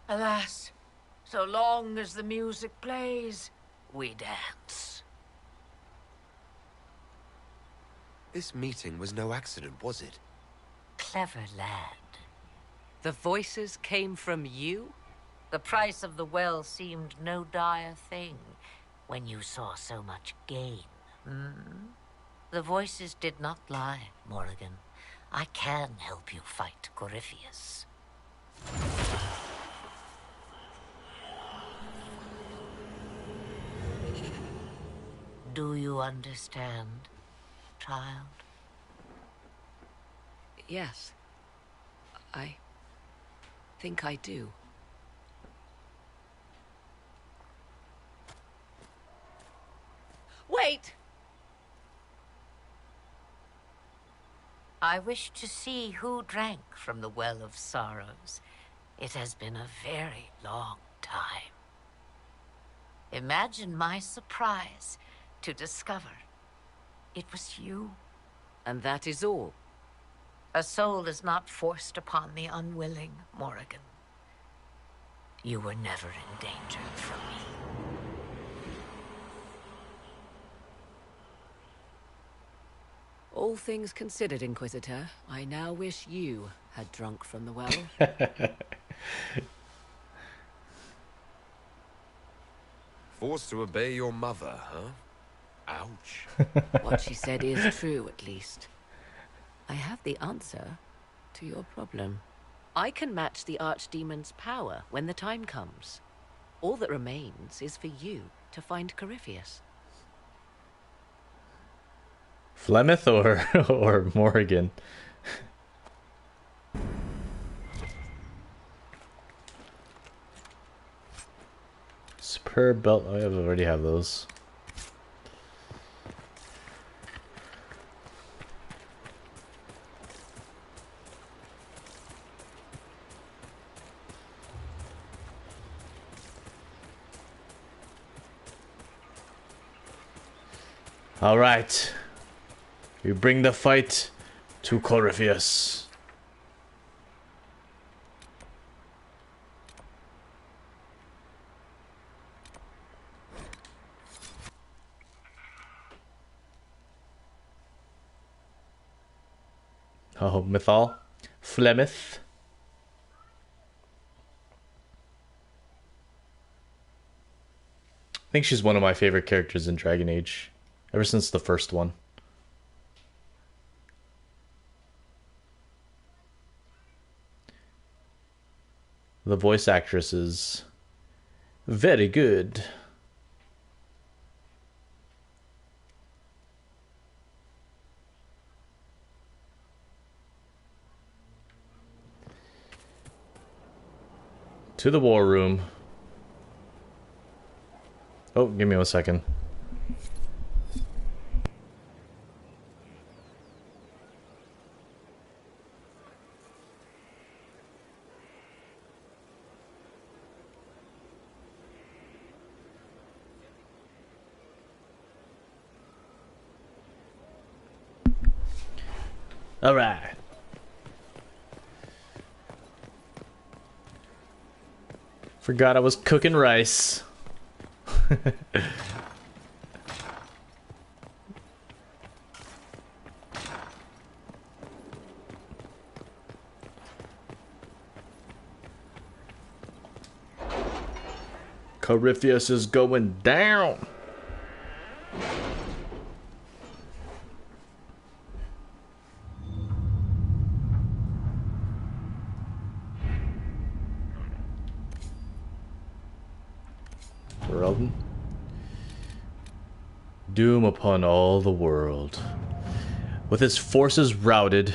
Alas, so long as the music plays, we dance. This meeting was no accident, was it? Clever lad. The voices came from you? The price of the well seemed no dire thing when you saw so much gain. The voices did not lie, Morrigan. I can help you fight Corypheus. Do you understand, child? Yes. I think I do. Wait! I wish to see who drank from the Well of Sorrows. It has been a very long time. Imagine my surprise to discover it was you. And that is all? A soul is not forced upon the unwilling, Morrigan. You were never in danger from me. All things considered, Inquisitor, I now wish you had drunk from the well. Forced to obey your mother, huh? Ouch. What she said is true, at least. I have the answer to your problem. I can match the Archdemon's power when the time comes. All that remains is for you to find Corypheus. Flemeth or Morrigan? Superb belt. Oh, I already have those. All right. We bring the fight to Corypheus. Oh, Mythal. Flemeth. I think she's one of my favorite characters in Dragon Age. Ever since the first one. The voice actress is very good. To the war room. Oh, give me 1 second. All right. Forgot I was cooking rice. Corypheus is going down. Doom upon all the world. With his forces routed,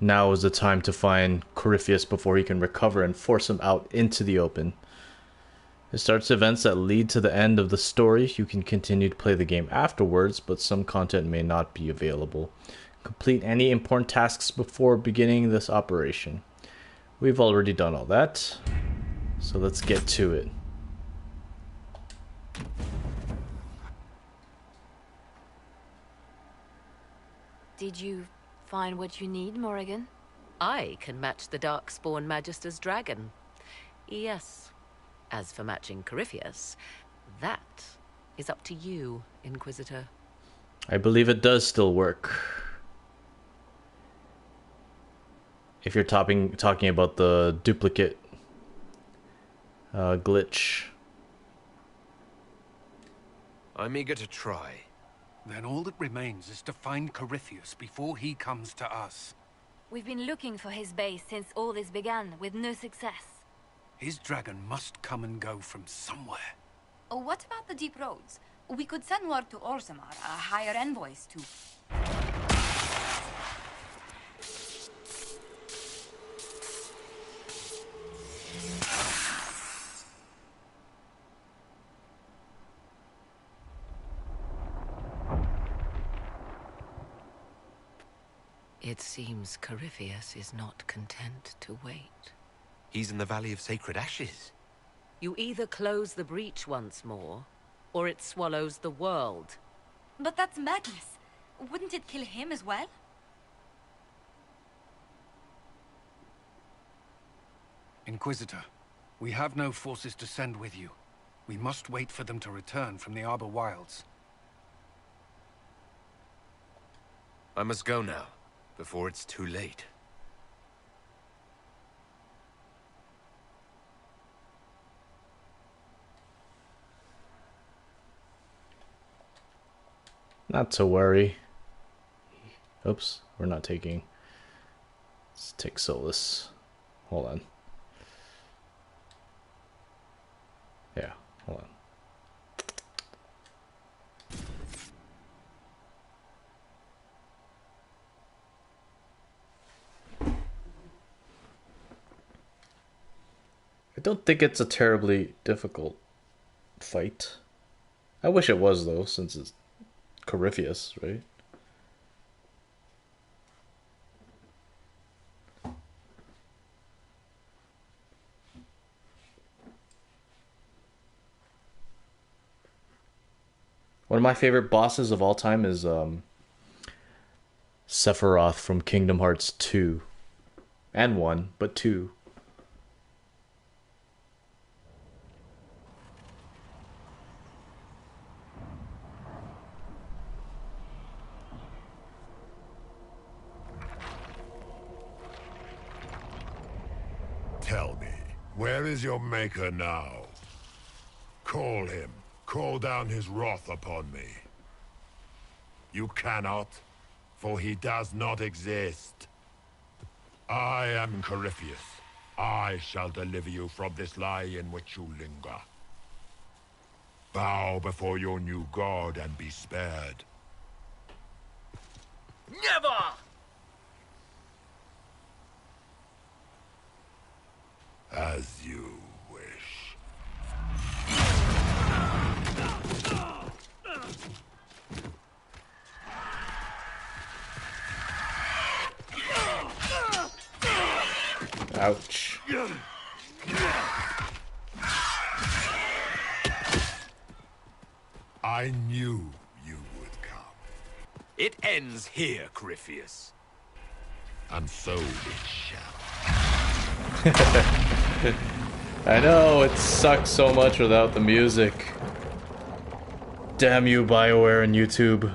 now is the time to find Corypheus before he can recover and force him out into the open. It starts events that lead to the end of the story. You can continue to play the game afterwards, but some content may not be available. Complete any important tasks before beginning this operation. We've already done all that, so let's get to it. Did you find what you need, Morrigan? I can match the Darkspawn Magister's dragon. Yes. As for matching Corypheus, that is up to you, Inquisitor. I believe it does still work. If you're talking about the duplicate glitch. I'm eager to try. Then all that remains is to find Corypheus before he comes to us. We've been looking for his base since all this began, with no success. His dragon must come and go from somewhere. Oh, what about the deep roads? We could send word to Orzammar, hire envoys to... It seems Corypheus is not content to wait. He's in the Valley of Sacred Ashes. You either close the breach once more, or it swallows the world. But that's madness. Wouldn't it kill him as well? Inquisitor, we have no forces to send with you. We must wait for them to return from the Arbor Wilds. I must go now, before it's too late. Not to worry. Oops, we're not taking. Let's take Solus. Hold on. Yeah, hold on. I don't think it's a terribly difficult fight. I wish it was, though, since it's Corypheus, right? One of my favorite bosses of all time is Sephiroth from Kingdom Hearts 2. And 1, but 2. Tell me, where is your maker now? Call him. Call down his wrath upon me. You cannot, for he does not exist. I am Corypheus. I shall deliver you from this lie in which you linger. Bow before your new god and be spared. Never! As you wish. Ouch. I knew you would come. It ends here, Corypheus. And so it shall. I know, it sucks so much without the music. Damn you, BioWare and YouTube.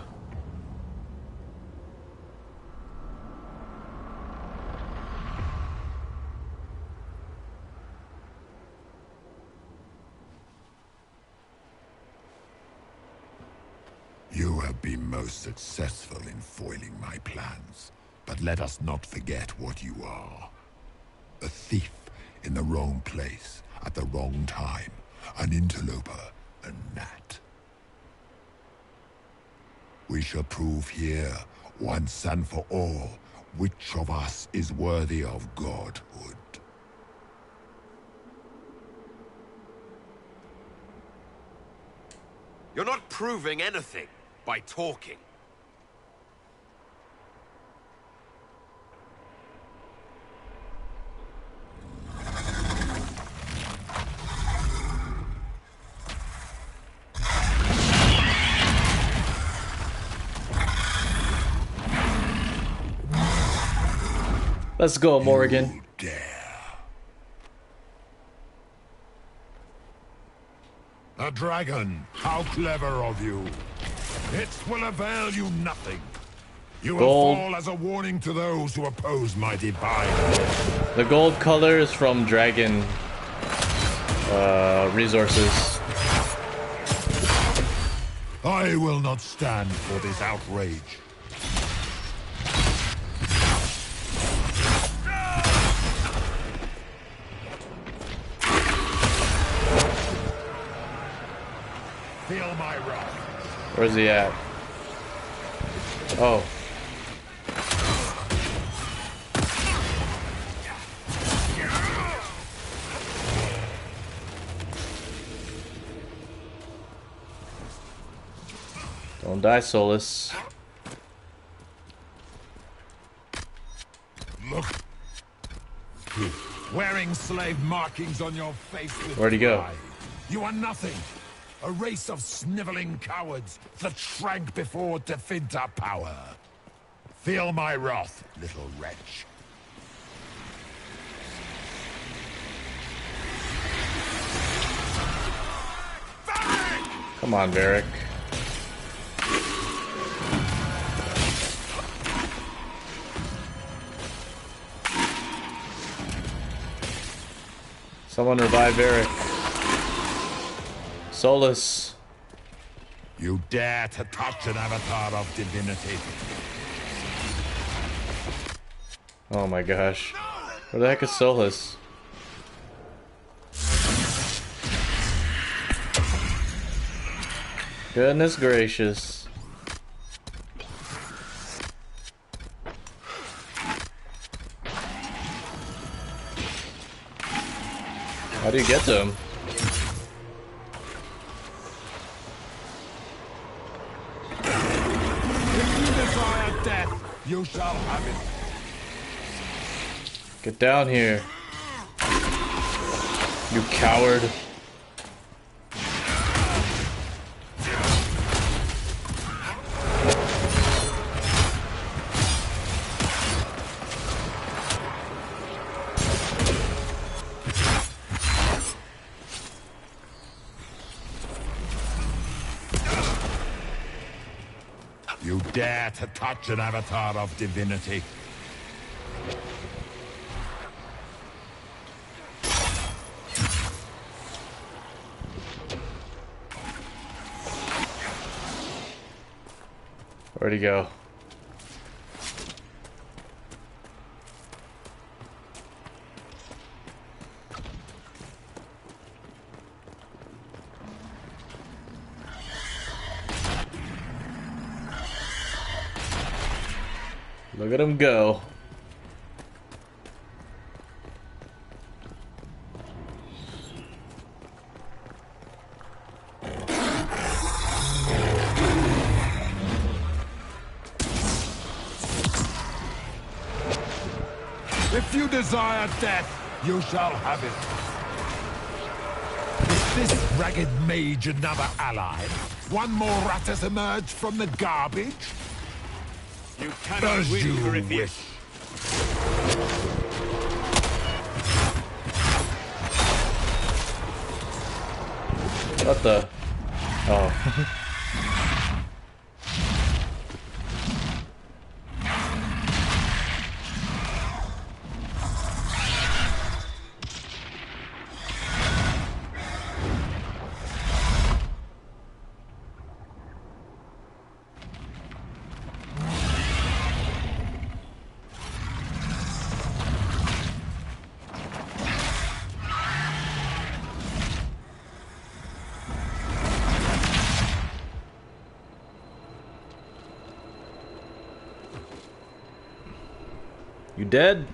You have been most successful in foiling my plans, but let us not forget what you are. A thief in the wrong place at the wrong time, an interloper, a gnat. We shall prove here, once and for all, which of us is worthy of godhood. You're not proving anything by talking. Let's go, Morrigan. A dragon! How clever of you! It will avail you nothing. You will Gold. fall as a warning to those who oppose my divine. The gold color is from Dragon resources. I will not stand for this outrage. Feel my wrath. Where's he at? Oh. Don't die, Solus. Look. Wearing slave markings on your face with Where'd he go? pride. You are nothing. A race of sniveling cowards that shrank before Tevinter power. Feel my wrath, little wretch. Come on, Varric. Someone revive Varric. Solus. You dare to touch an avatar of divinity. Oh my gosh. Where the heck is Solus? Goodness gracious. How do you get to him? If you desire death, you shall have it. Get down here. You coward. You dare to touch an avatar of divinity. Where'd he go? Look at him go. If you desire death, you shall have it. Is this ragged mage another ally? One more rat has emerged from the garbage? You cannot As win, you Corypheus. wish. What the? Oh. You dead?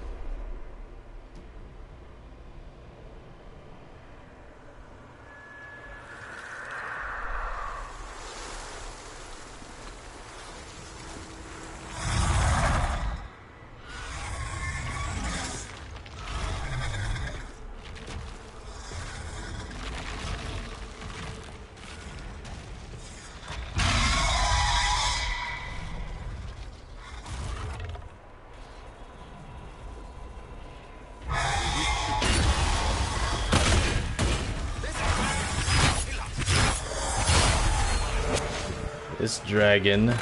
This dragon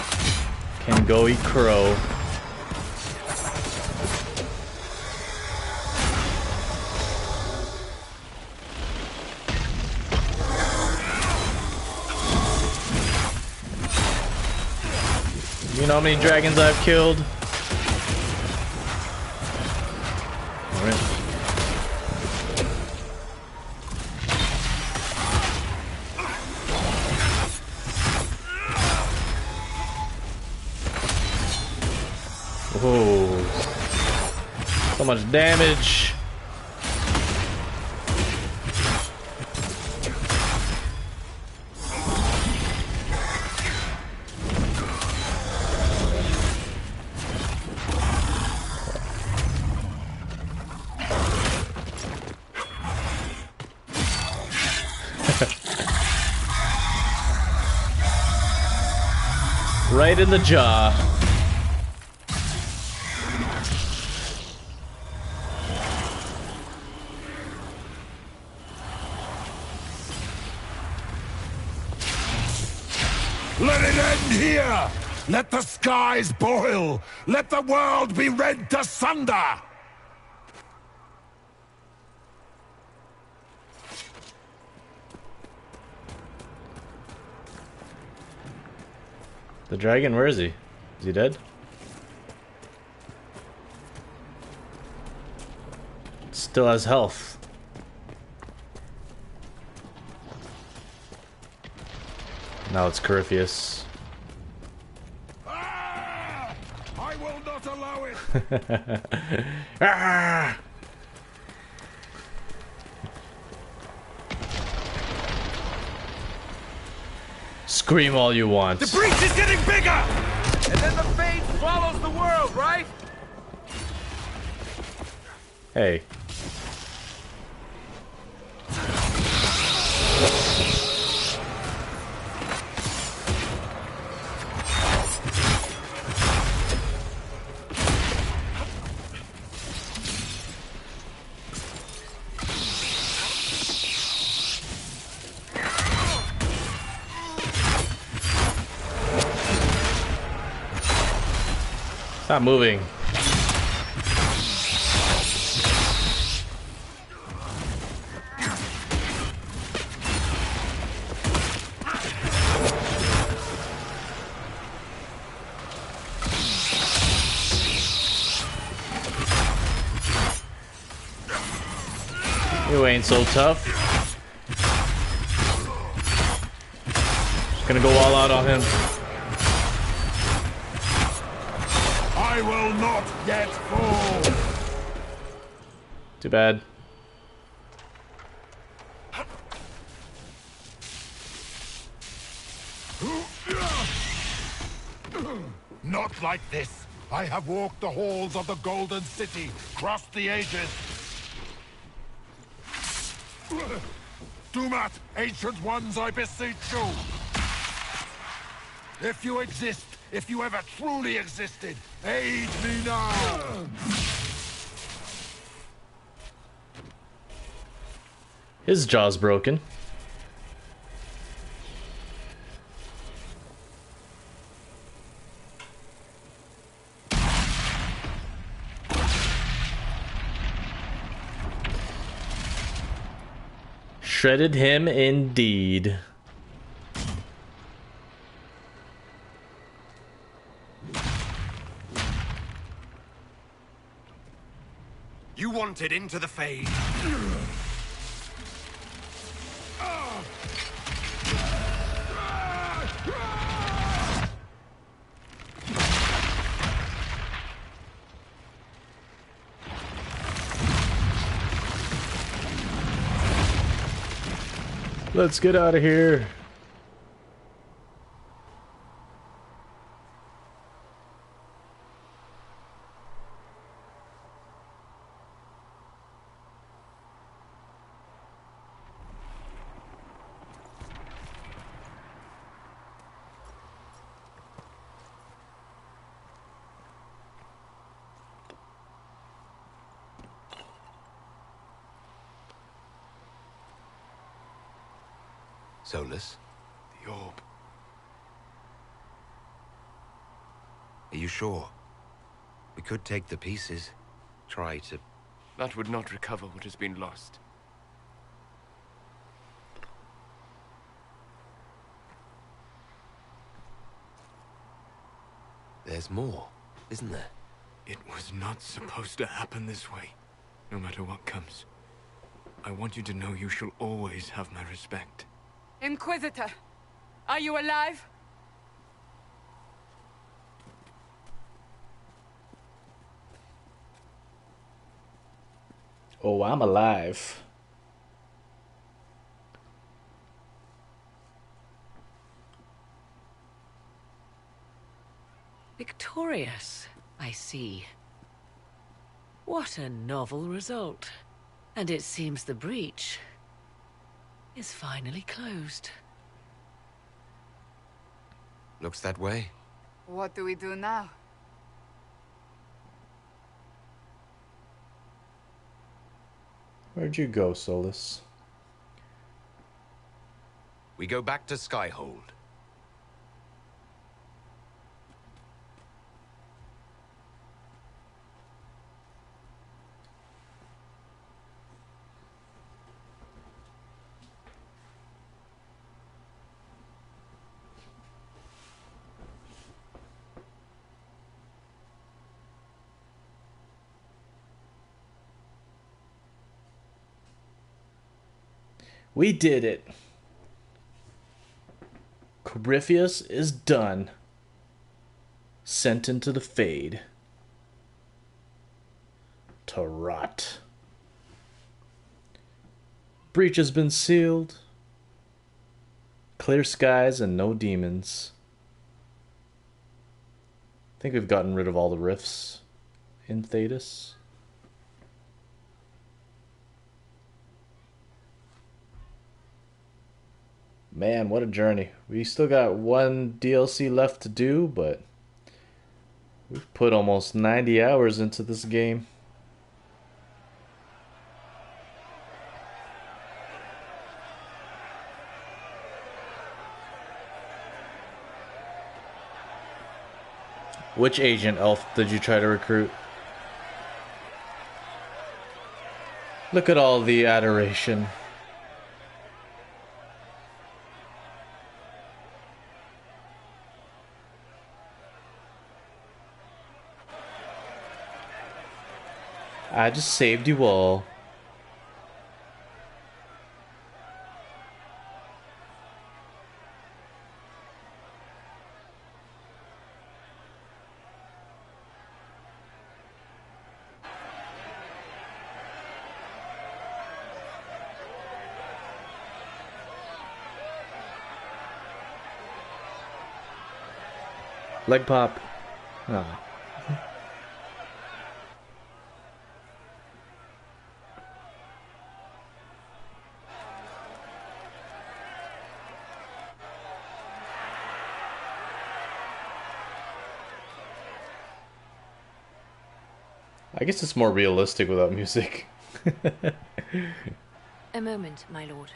can go eat crow. You know how many dragons I've killed? Alright. Oh, so much damage. Right in the jaw. Let it end here! Let the skies boil! Let the world be rent asunder! The dragon, where is he? Is he dead? Still has health. Now it's Corypheus. I will not allow it! Ah! Scream all you want. The breach is getting bigger! And then the fate follows the world, right? Hey. Stop moving. You ain't so tough. Just gonna go all out on him. I will not yet fall! Too bad. Not like this! I have walked the halls of the Golden City, crossed the ages. Dumat, ancient ones, I beseech you! If you exist, if you ever truly existed, aid me now! His jaw's broken. Shredded him indeed. You wanted into the Fade. Let's get out of here. Solus? The orb. Are you sure? We could take the pieces. Try to... That would not recover what has been lost. There's more, isn't there? It was not supposed to happen this way. No matter what comes. I want you to know you shall always have my respect. Inquisitor, are you alive? Oh, I'm alive. Victorious, I see. What a novel result. And it seems the breach is finally closed. Looks that way. What do we do now? Where'd you go, Solus? We go back to Skyhold. We did it. Corypheus is done. Sent into the Fade. To rot. Breach has been sealed. Clear skies and no demons. I think we've gotten rid of all the rifts in Thedas. Man, what a journey. We still got one DLC left to do, but we've put almost 90 hours into this game. Which agent elf did you try to recruit? Look at all the adoration. I just saved you all. Leg pop. Ah. I guess it's more realistic without music. A moment, my lord.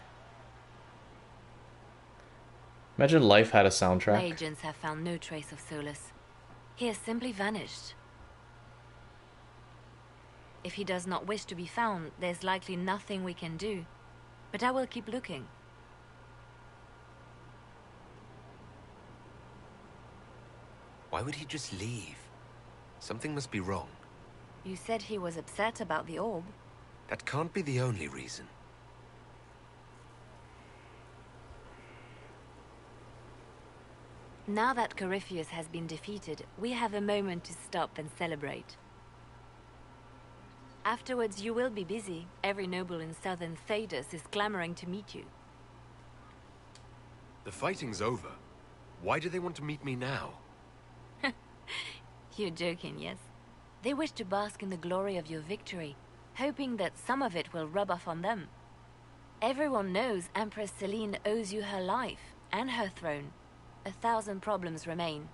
Imagine life had a My soundtrack. agents have found no trace of Solus. He has simply vanished. If he does not wish to be found, there's likely nothing we can do. But I will keep looking. Why would he just leave? Something must be wrong. You said he was upset about the orb. That can't be the only reason. Now that Corypheus has been defeated, we have a moment to stop and celebrate. Afterwards, you will be busy. Every noble in southern Thedas is clamoring to meet you. The fighting's over. Why do they want to meet me now? You're joking, yes? They wish to bask in the glory of your victory, hoping that some of it will rub off on them. Everyone knows Empress Celine owes you her life and her throne. 1,000 problems remain,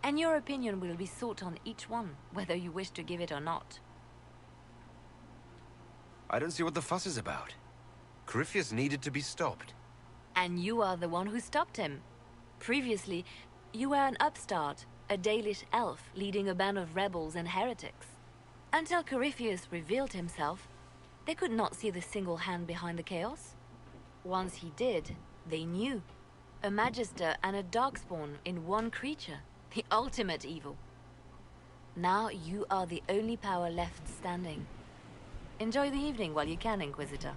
and your opinion will be sought on each one, whether you wish to give it or not. I don't see what the fuss is about. Corypheus needed to be stopped. And you are the one who stopped him. Previously, you were an upstart, a Dalish elf leading a band of rebels and heretics. Until Corypheus revealed himself, they could not see the single hand behind the chaos. Once he did, they knew. A Magister and a Darkspawn in one creature. The ultimate evil. Now you are the only power left standing. Enjoy the evening while you can, Inquisitor.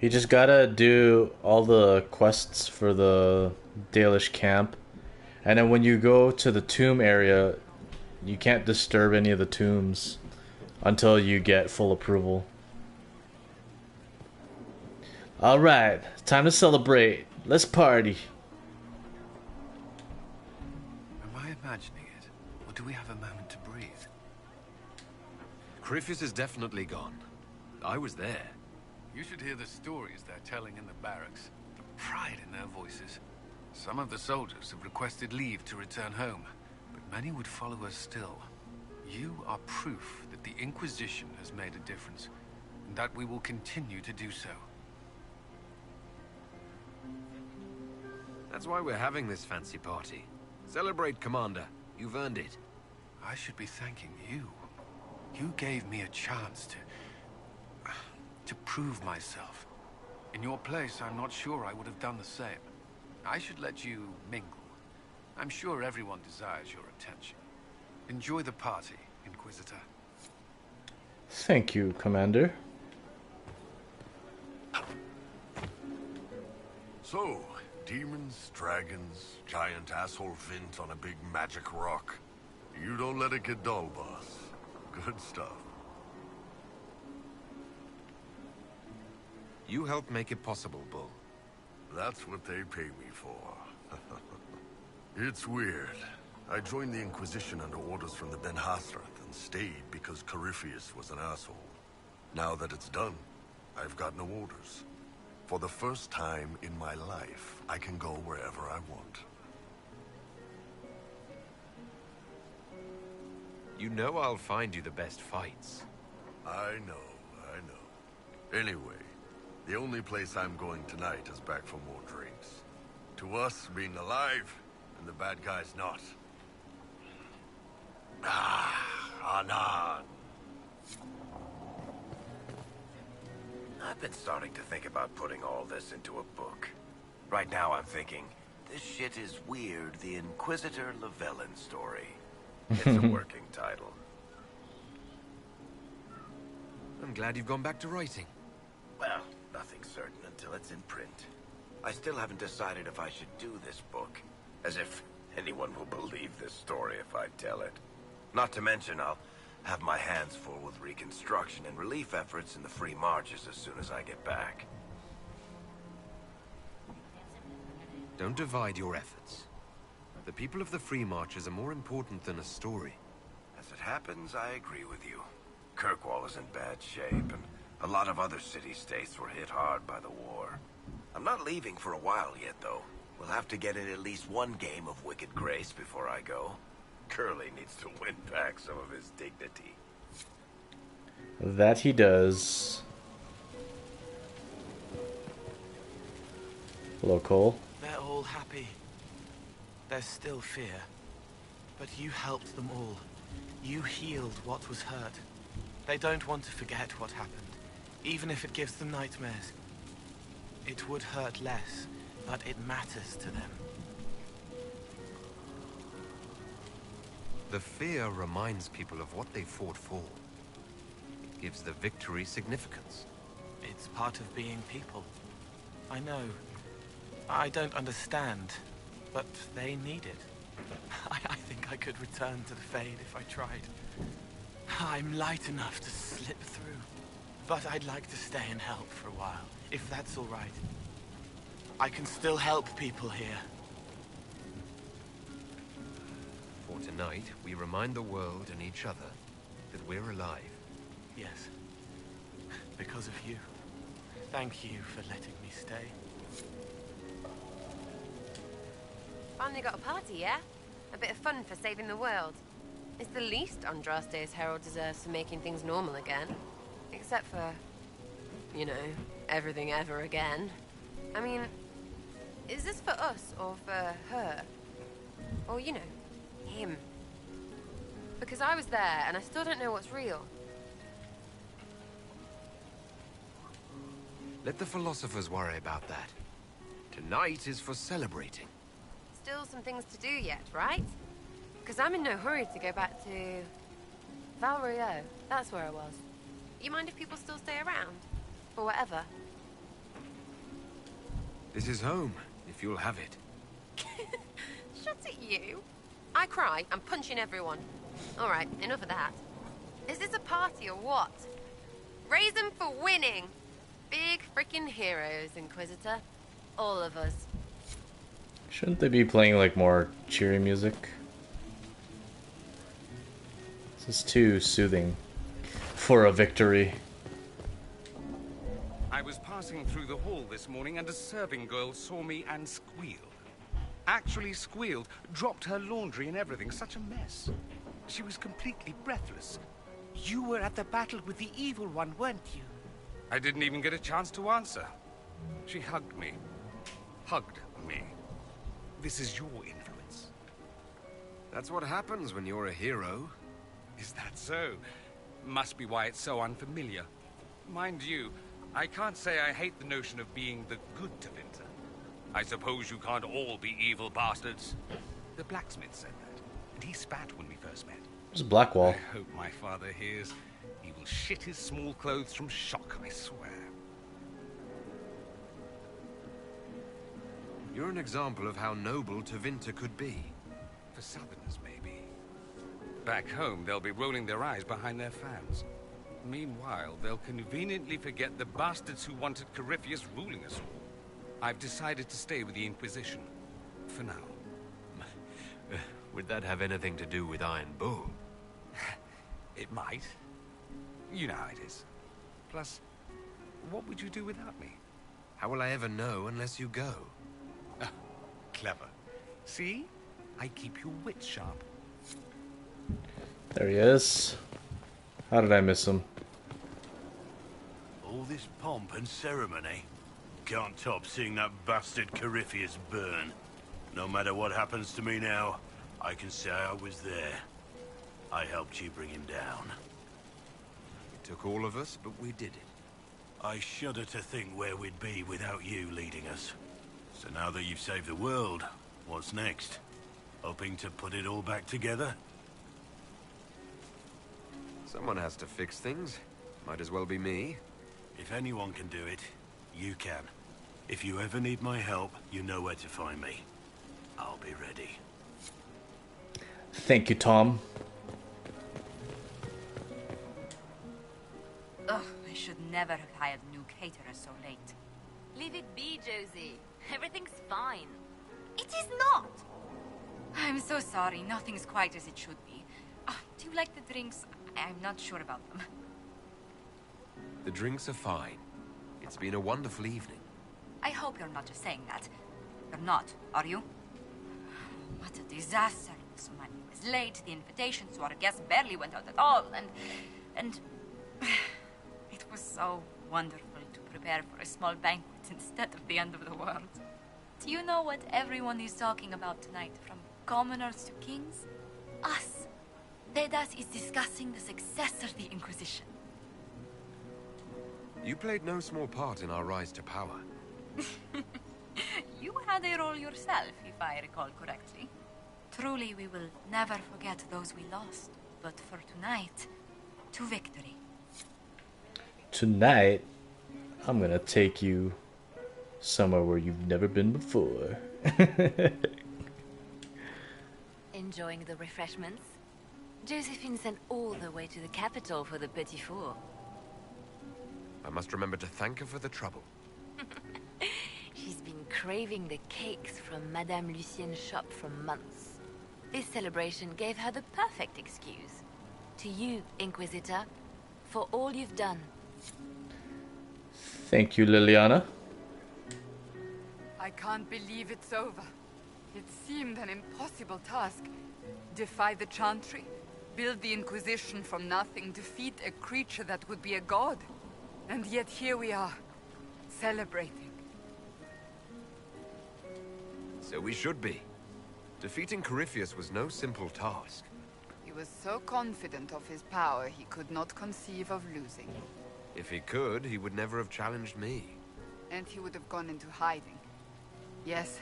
You just gotta do all the quests for the Dalish camp. And then when you go to the tomb area, you can't disturb any of the tombs until you get full approval. Alright, time to celebrate. Let's party. Am I imagining it? Or do we have a moment to breathe? Corypheus is definitely gone. I was there. You should hear the stories they're telling in the barracks. The pride in their voices. Some of the soldiers have requested leave to return home, but many would follow us still. You are proof that the Inquisition has made a difference, and that we will continue to do so. That's why we're having this fancy party. Celebrate, Commander. You've earned it. I should be thanking you. You gave me a chance to prove myself. In your place, I'm not sure I would have done the same. I should let you mingle. I'm sure everyone desires your attention. Enjoy the party, Inquisitor. Thank you, Commander. So, demons, dragons, giant asshole Vint on a big magic rock. You don't let it get dull, boss. Good stuff. You helped make it possible, Bull. That's what they pay me for. It's weird. I joined the Inquisition under orders from the Ben Hathrath and stayed because Corypheus was an asshole. Now that it's done, I've got no orders. For the first time in my life, I can go wherever I want. You know I'll find you the best fights. I know. Anyway, the only place I'm going tonight is back for more drinks. To us, being alive, and the bad guys not. Anan. I've been starting to think about putting all this into a book. Right now I'm thinking, this shit is weird, the Inquisitor Llewellyn story. It's a working title. I'm glad you've gone back to writing. Well, nothing's certain until it's in print. I still haven't decided if I should do this book. As if anyone will believe this story if I tell it. Not to mention, I'll have my hands full with reconstruction and relief efforts in the Free Marches as soon as I get back. Don't divide your efforts. The people of the Free Marches are more important than a story. As it happens, I agree with you. Kirkwall is in bad shape, and a lot of other city-states were hit hard by the war. I'm not leaving for a while yet, though. We'll have to get in at least one game of Wicked Grace before I go. Curly needs to win back some of his dignity. That he does. Hello, Cole. They're all happy. There's still fear. But you helped them all. You healed what was hurt. They don't want to forget what happened, even if it gives them nightmares. It would hurt less, but it matters to them. The fear reminds people of what they fought for. It gives the victory significance. It's part of being people. I know. I don't understand, but they need it. I think I could return to the Fade if I tried. I'm light enough to slip through, but I'd like to stay and help for a while, if that's all right. I can still help people here. For tonight, we remind the world and each other that we're alive. Yes. Because of you. Thank you for letting me stay. Finally got a party, yeah? A bit of fun for saving the world. It's the least Andraste's Herald deserves for making things normal again. Except for, you know, everything ever again. I mean, is this for us or for her? Or, you know, him? Because I was there and I still don't know what's real. Let the philosophers worry about that. Tonight is for celebrating. Still some things to do yet, right? Because I'm in no hurry to go back to Val Rio. That's where I was. You mind if people still stay around? Or whatever? This is home, if you'll have it. Shut it, you. I cry, I'm punching everyone. Alright, enough of that. Is this a party or what? Raise them for winning! Big freaking heroes, Inquisitor. All of us. Shouldn't they be playing like more cheery music? This is too soothing for a victory. I was passing through the hall this morning and a serving girl saw me and squealed. Actually squealed, dropped her laundry and everything, such a mess. She was completely breathless. You were at the battle with the evil one, weren't you? I didn't even get a chance to answer. She hugged me. Hugged me. This is your influence. That's what happens when you're a hero. Is that so? Must be why it's so unfamiliar. Mind you, I can't say I hate the notion of being the good Tevinter. I suppose you can't all be evil bastards. The blacksmith said that, and he spat when we first met. There's Blackwall. I hope my father hears. He will shit his small clothes from shock, I swear. You're an example of how noble Tevinter could be. For Southerners, maybe. Back home, they'll be rolling their eyes behind their fans. Meanwhile, they'll conveniently forget the bastards who wanted Corypheus ruling us all. I've decided to stay with the Inquisition. For now. Would that have anything to do with Iron Bull? It might. You know how it is. Plus, what would you do without me? How will I ever know unless you go? Clever. See? I keep your wits sharp. There he is. How did I miss him? All this pomp and ceremony. Can't top seeing that bastard Corypheus burn. No matter what happens to me now, I can say I was there. I helped you bring him down. It took all of us, but we did it. I shudder to think where we'd be without you leading us. So now that you've saved the world, what's next? Hoping to put it all back together? Someone has to fix things. Might as well be me. If anyone can do it, you can. If you ever need my help, you know where to find me. I'll be ready. Thank you, Tom. Ugh, I should never have hired a new caterer so late. Leave it be, Josie. Everything's fine. It is not! I'm so sorry. Nothing's quite as it should be. Do you like the drinks? I'm not sure about them. The drinks are fine. It's been a wonderful evening. I hope you're not just saying that. You're not, are you? What a disaster. So money was late, the invitation to our guests barely went out at all, and... It was so wonderful to prepare for a small banquet instead of the end of the world. Do you know what everyone is talking about tonight, from commoners to kings? Us. Vedas is discussing the success of the Inquisition. You played no small part in our rise to power. You had a role yourself, if I recall correctly. Truly, we will never forget those we lost. But for tonight, to victory. Tonight, I'm gonna take you somewhere where you've never been before. Enjoying the refreshments? Josephine sent all the way to the capital for the petit four. I must remember to thank her for the trouble. She's been craving the cakes from Madame Lucien's shop for months. This celebration gave her the perfect excuse. To you, Inquisitor, for all you've done. Thank you, Liliana. I can't believe it's over. It seemed an impossible task. Defy the Chantry, build the Inquisition from nothing, defeat a creature that would be a god. And yet here we are, celebrating. So we should be. Defeating Corypheus was no simple task. He was so confident of his power, he could not conceive of losing. If he could, he would never have challenged me. And he would have gone into hiding. Yes,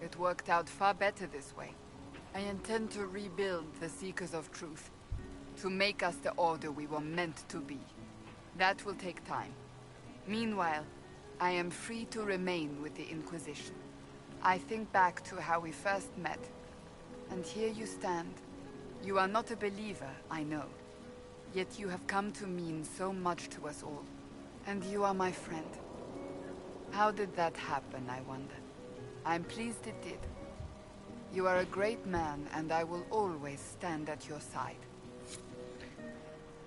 it worked out far better this way. I intend to rebuild the Seekers of Truth, to make us the order we were meant to be. That will take time. Meanwhile, I am free to remain with the Inquisition. I think back to how we first met, and here you stand. You are not a believer, I know. Yet you have come to mean so much to us all. And you are my friend. How did that happen, I wonder? I'm pleased it did. You are a great man, and I will always stand at your side.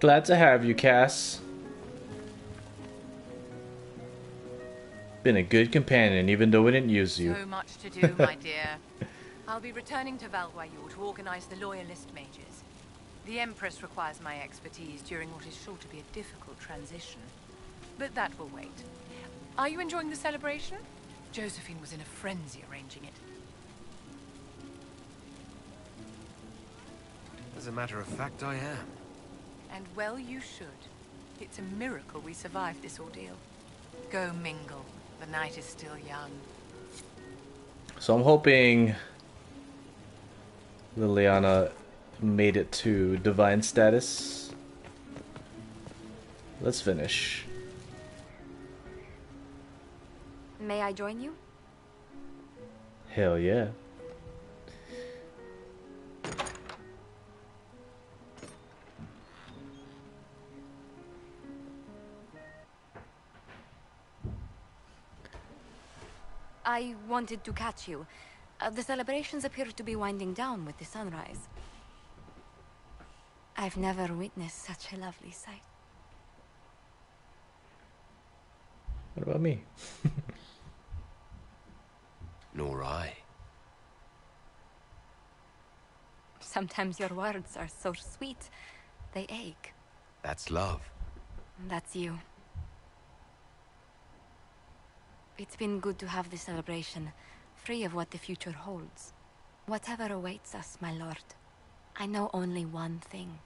Glad to have you, Cass. Been a good companion, even though we didn't use you. So much to do, my dear. I'll be returning to Valwayor to organize the Loyalist mages. The Empress requires my expertise during what is sure to be a difficult transition. But that will wait. Are you enjoying the celebration? Josephine was in a frenzy arranging it. As a matter of fact, I am. And well you should. It's a miracle we survived this ordeal. Go mingle. The night is still young. So I'm hoping Liliana made it to divine status. Let's finish. May I join you? Hell yeah. I wanted to catch you. The celebrations appear to be winding down with the sunrise. I've never witnessed such a lovely sight. What about me? Nor I. Sometimes your words are so sweet, they ache. That's love. That's you. It's been good to have this celebration, free of what the future holds. Whatever awaits us, my lord, I know only one thing.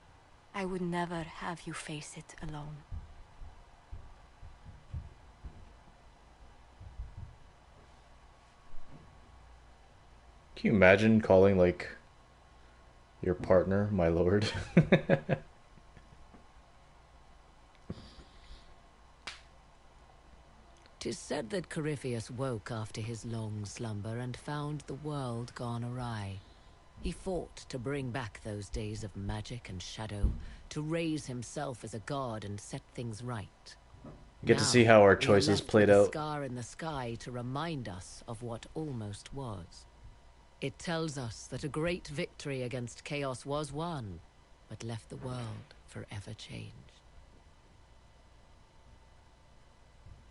I would never have you face it alone. Can you imagine calling, like, your partner, my lord? Tis said that Corypheus woke after his long slumber and found the world gone awry. He fought to bring back those days of magic and shadow, to raise himself as a god and set things right. Get to see how our choices played out. A scar in the sky to remind us of what almost was. It tells us that a great victory against chaos was won, but left the world forever changed.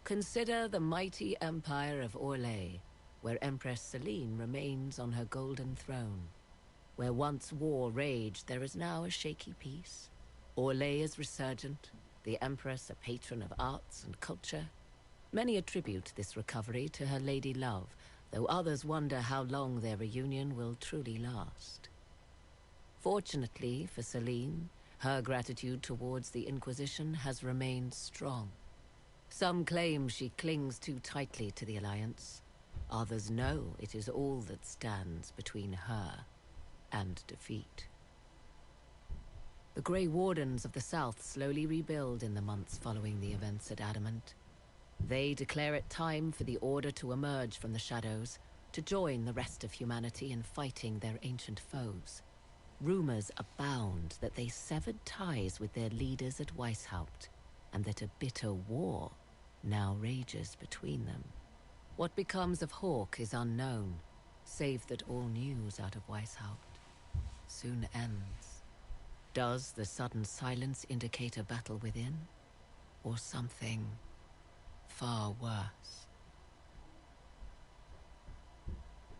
Consider the mighty empire of Orlais, where Empress Celine remains on her golden throne. Where once war raged, there is now a shaky peace. Orlais is resurgent, the Empress a patron of arts and culture. Many attribute this recovery to her lady love, though others wonder how long their reunion will truly last. Fortunately for Celine, her gratitude towards the Inquisition has remained strong. Some claim she clings too tightly to the Alliance. Others know it is all that stands between her and defeat. The Grey Wardens of the South slowly rebuild in the months following the events at Adamant. They declare it time for the Order to emerge from the shadows, to join the rest of humanity in fighting their ancient foes. Rumors abound that they severed ties with their leaders at Weishaupt, and that a bitter war now rages between them. What becomes of Hawke is unknown, save that all news out of Weishaupt soon ends. Does the sudden silence indicate a battle within, or something far worse?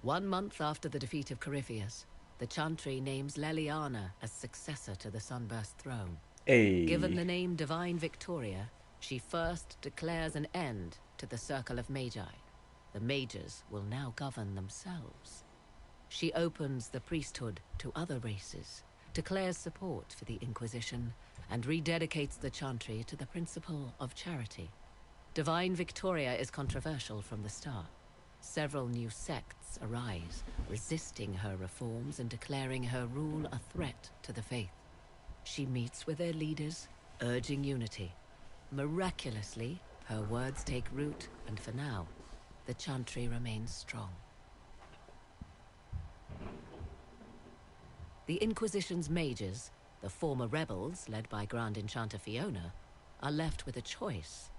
1 month after the defeat of Corypheus, the Chantry names Leliana as successor to the Sunburst throne. Hey. Given the name Divine Victoria, she first declares an end to the Circle of Magi. The mages will now govern themselves. She opens the priesthood to other races, declares support for the Inquisition, and rededicates the Chantry to the principle of charity. Divine Victoria is controversial from the start. Several new sects arise, resisting her reforms and declaring her rule a threat to the faith. She meets with their leaders, urging unity. Miraculously, her words take root, and for now, the Chantry remains strong. The Inquisition's mages, the former rebels led by Grand Enchanter Fiona, are left with a choice.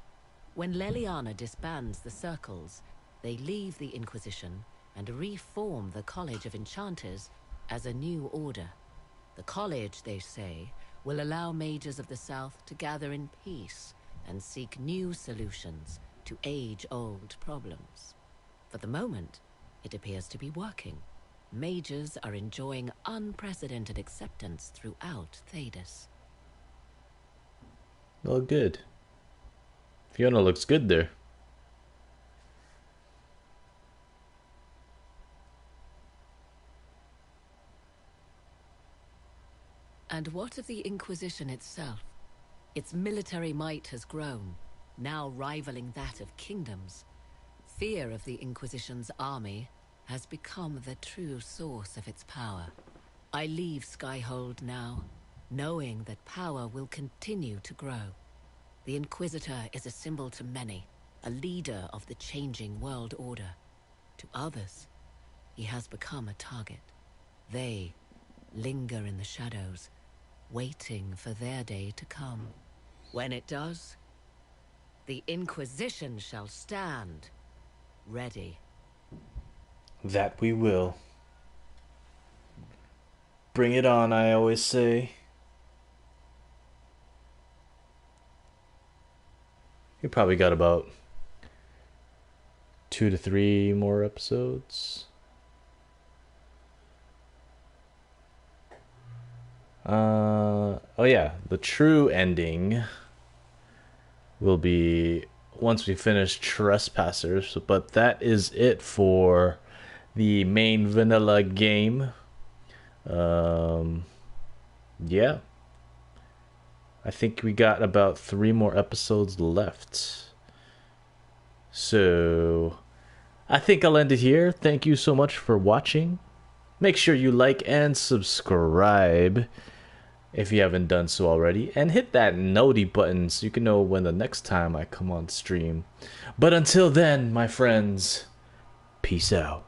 When Leliana disbands the circles, they leave the Inquisition and reform the College of Enchanters as a new order. The college, they say, will allow mages of the South to gather in peace and seek new solutions to age-old problems. For the moment, it appears to be working. Mages are enjoying unprecedented acceptance throughout Thedas. Well, good. Fiona looks good there. And what of the Inquisition itself? Its military might has grown, now rivaling that of kingdoms. Fear of the Inquisition's army has become the true source of its power. I leave Skyhold now, knowing that power will continue to grow. The Inquisitor is a symbol to many, a leader of the changing world order. To others, he has become a target. They linger in the shadows, waiting for their day to come. When it does, the Inquisition shall stand ready. That we will. Bring it on, I always say. We probably got about 2 to 3 more episodes. Oh yeah, the true ending will be once we finish Trespassers, but that is it for the main vanilla game. Yeah. I think we got about 3 more episodes left. So I think I'll end it here. Thank you so much for watching. Make sure you like and subscribe if you haven't done so already, and hit that noti button so you can know when the next time I come on stream. But until then, my friends, peace out.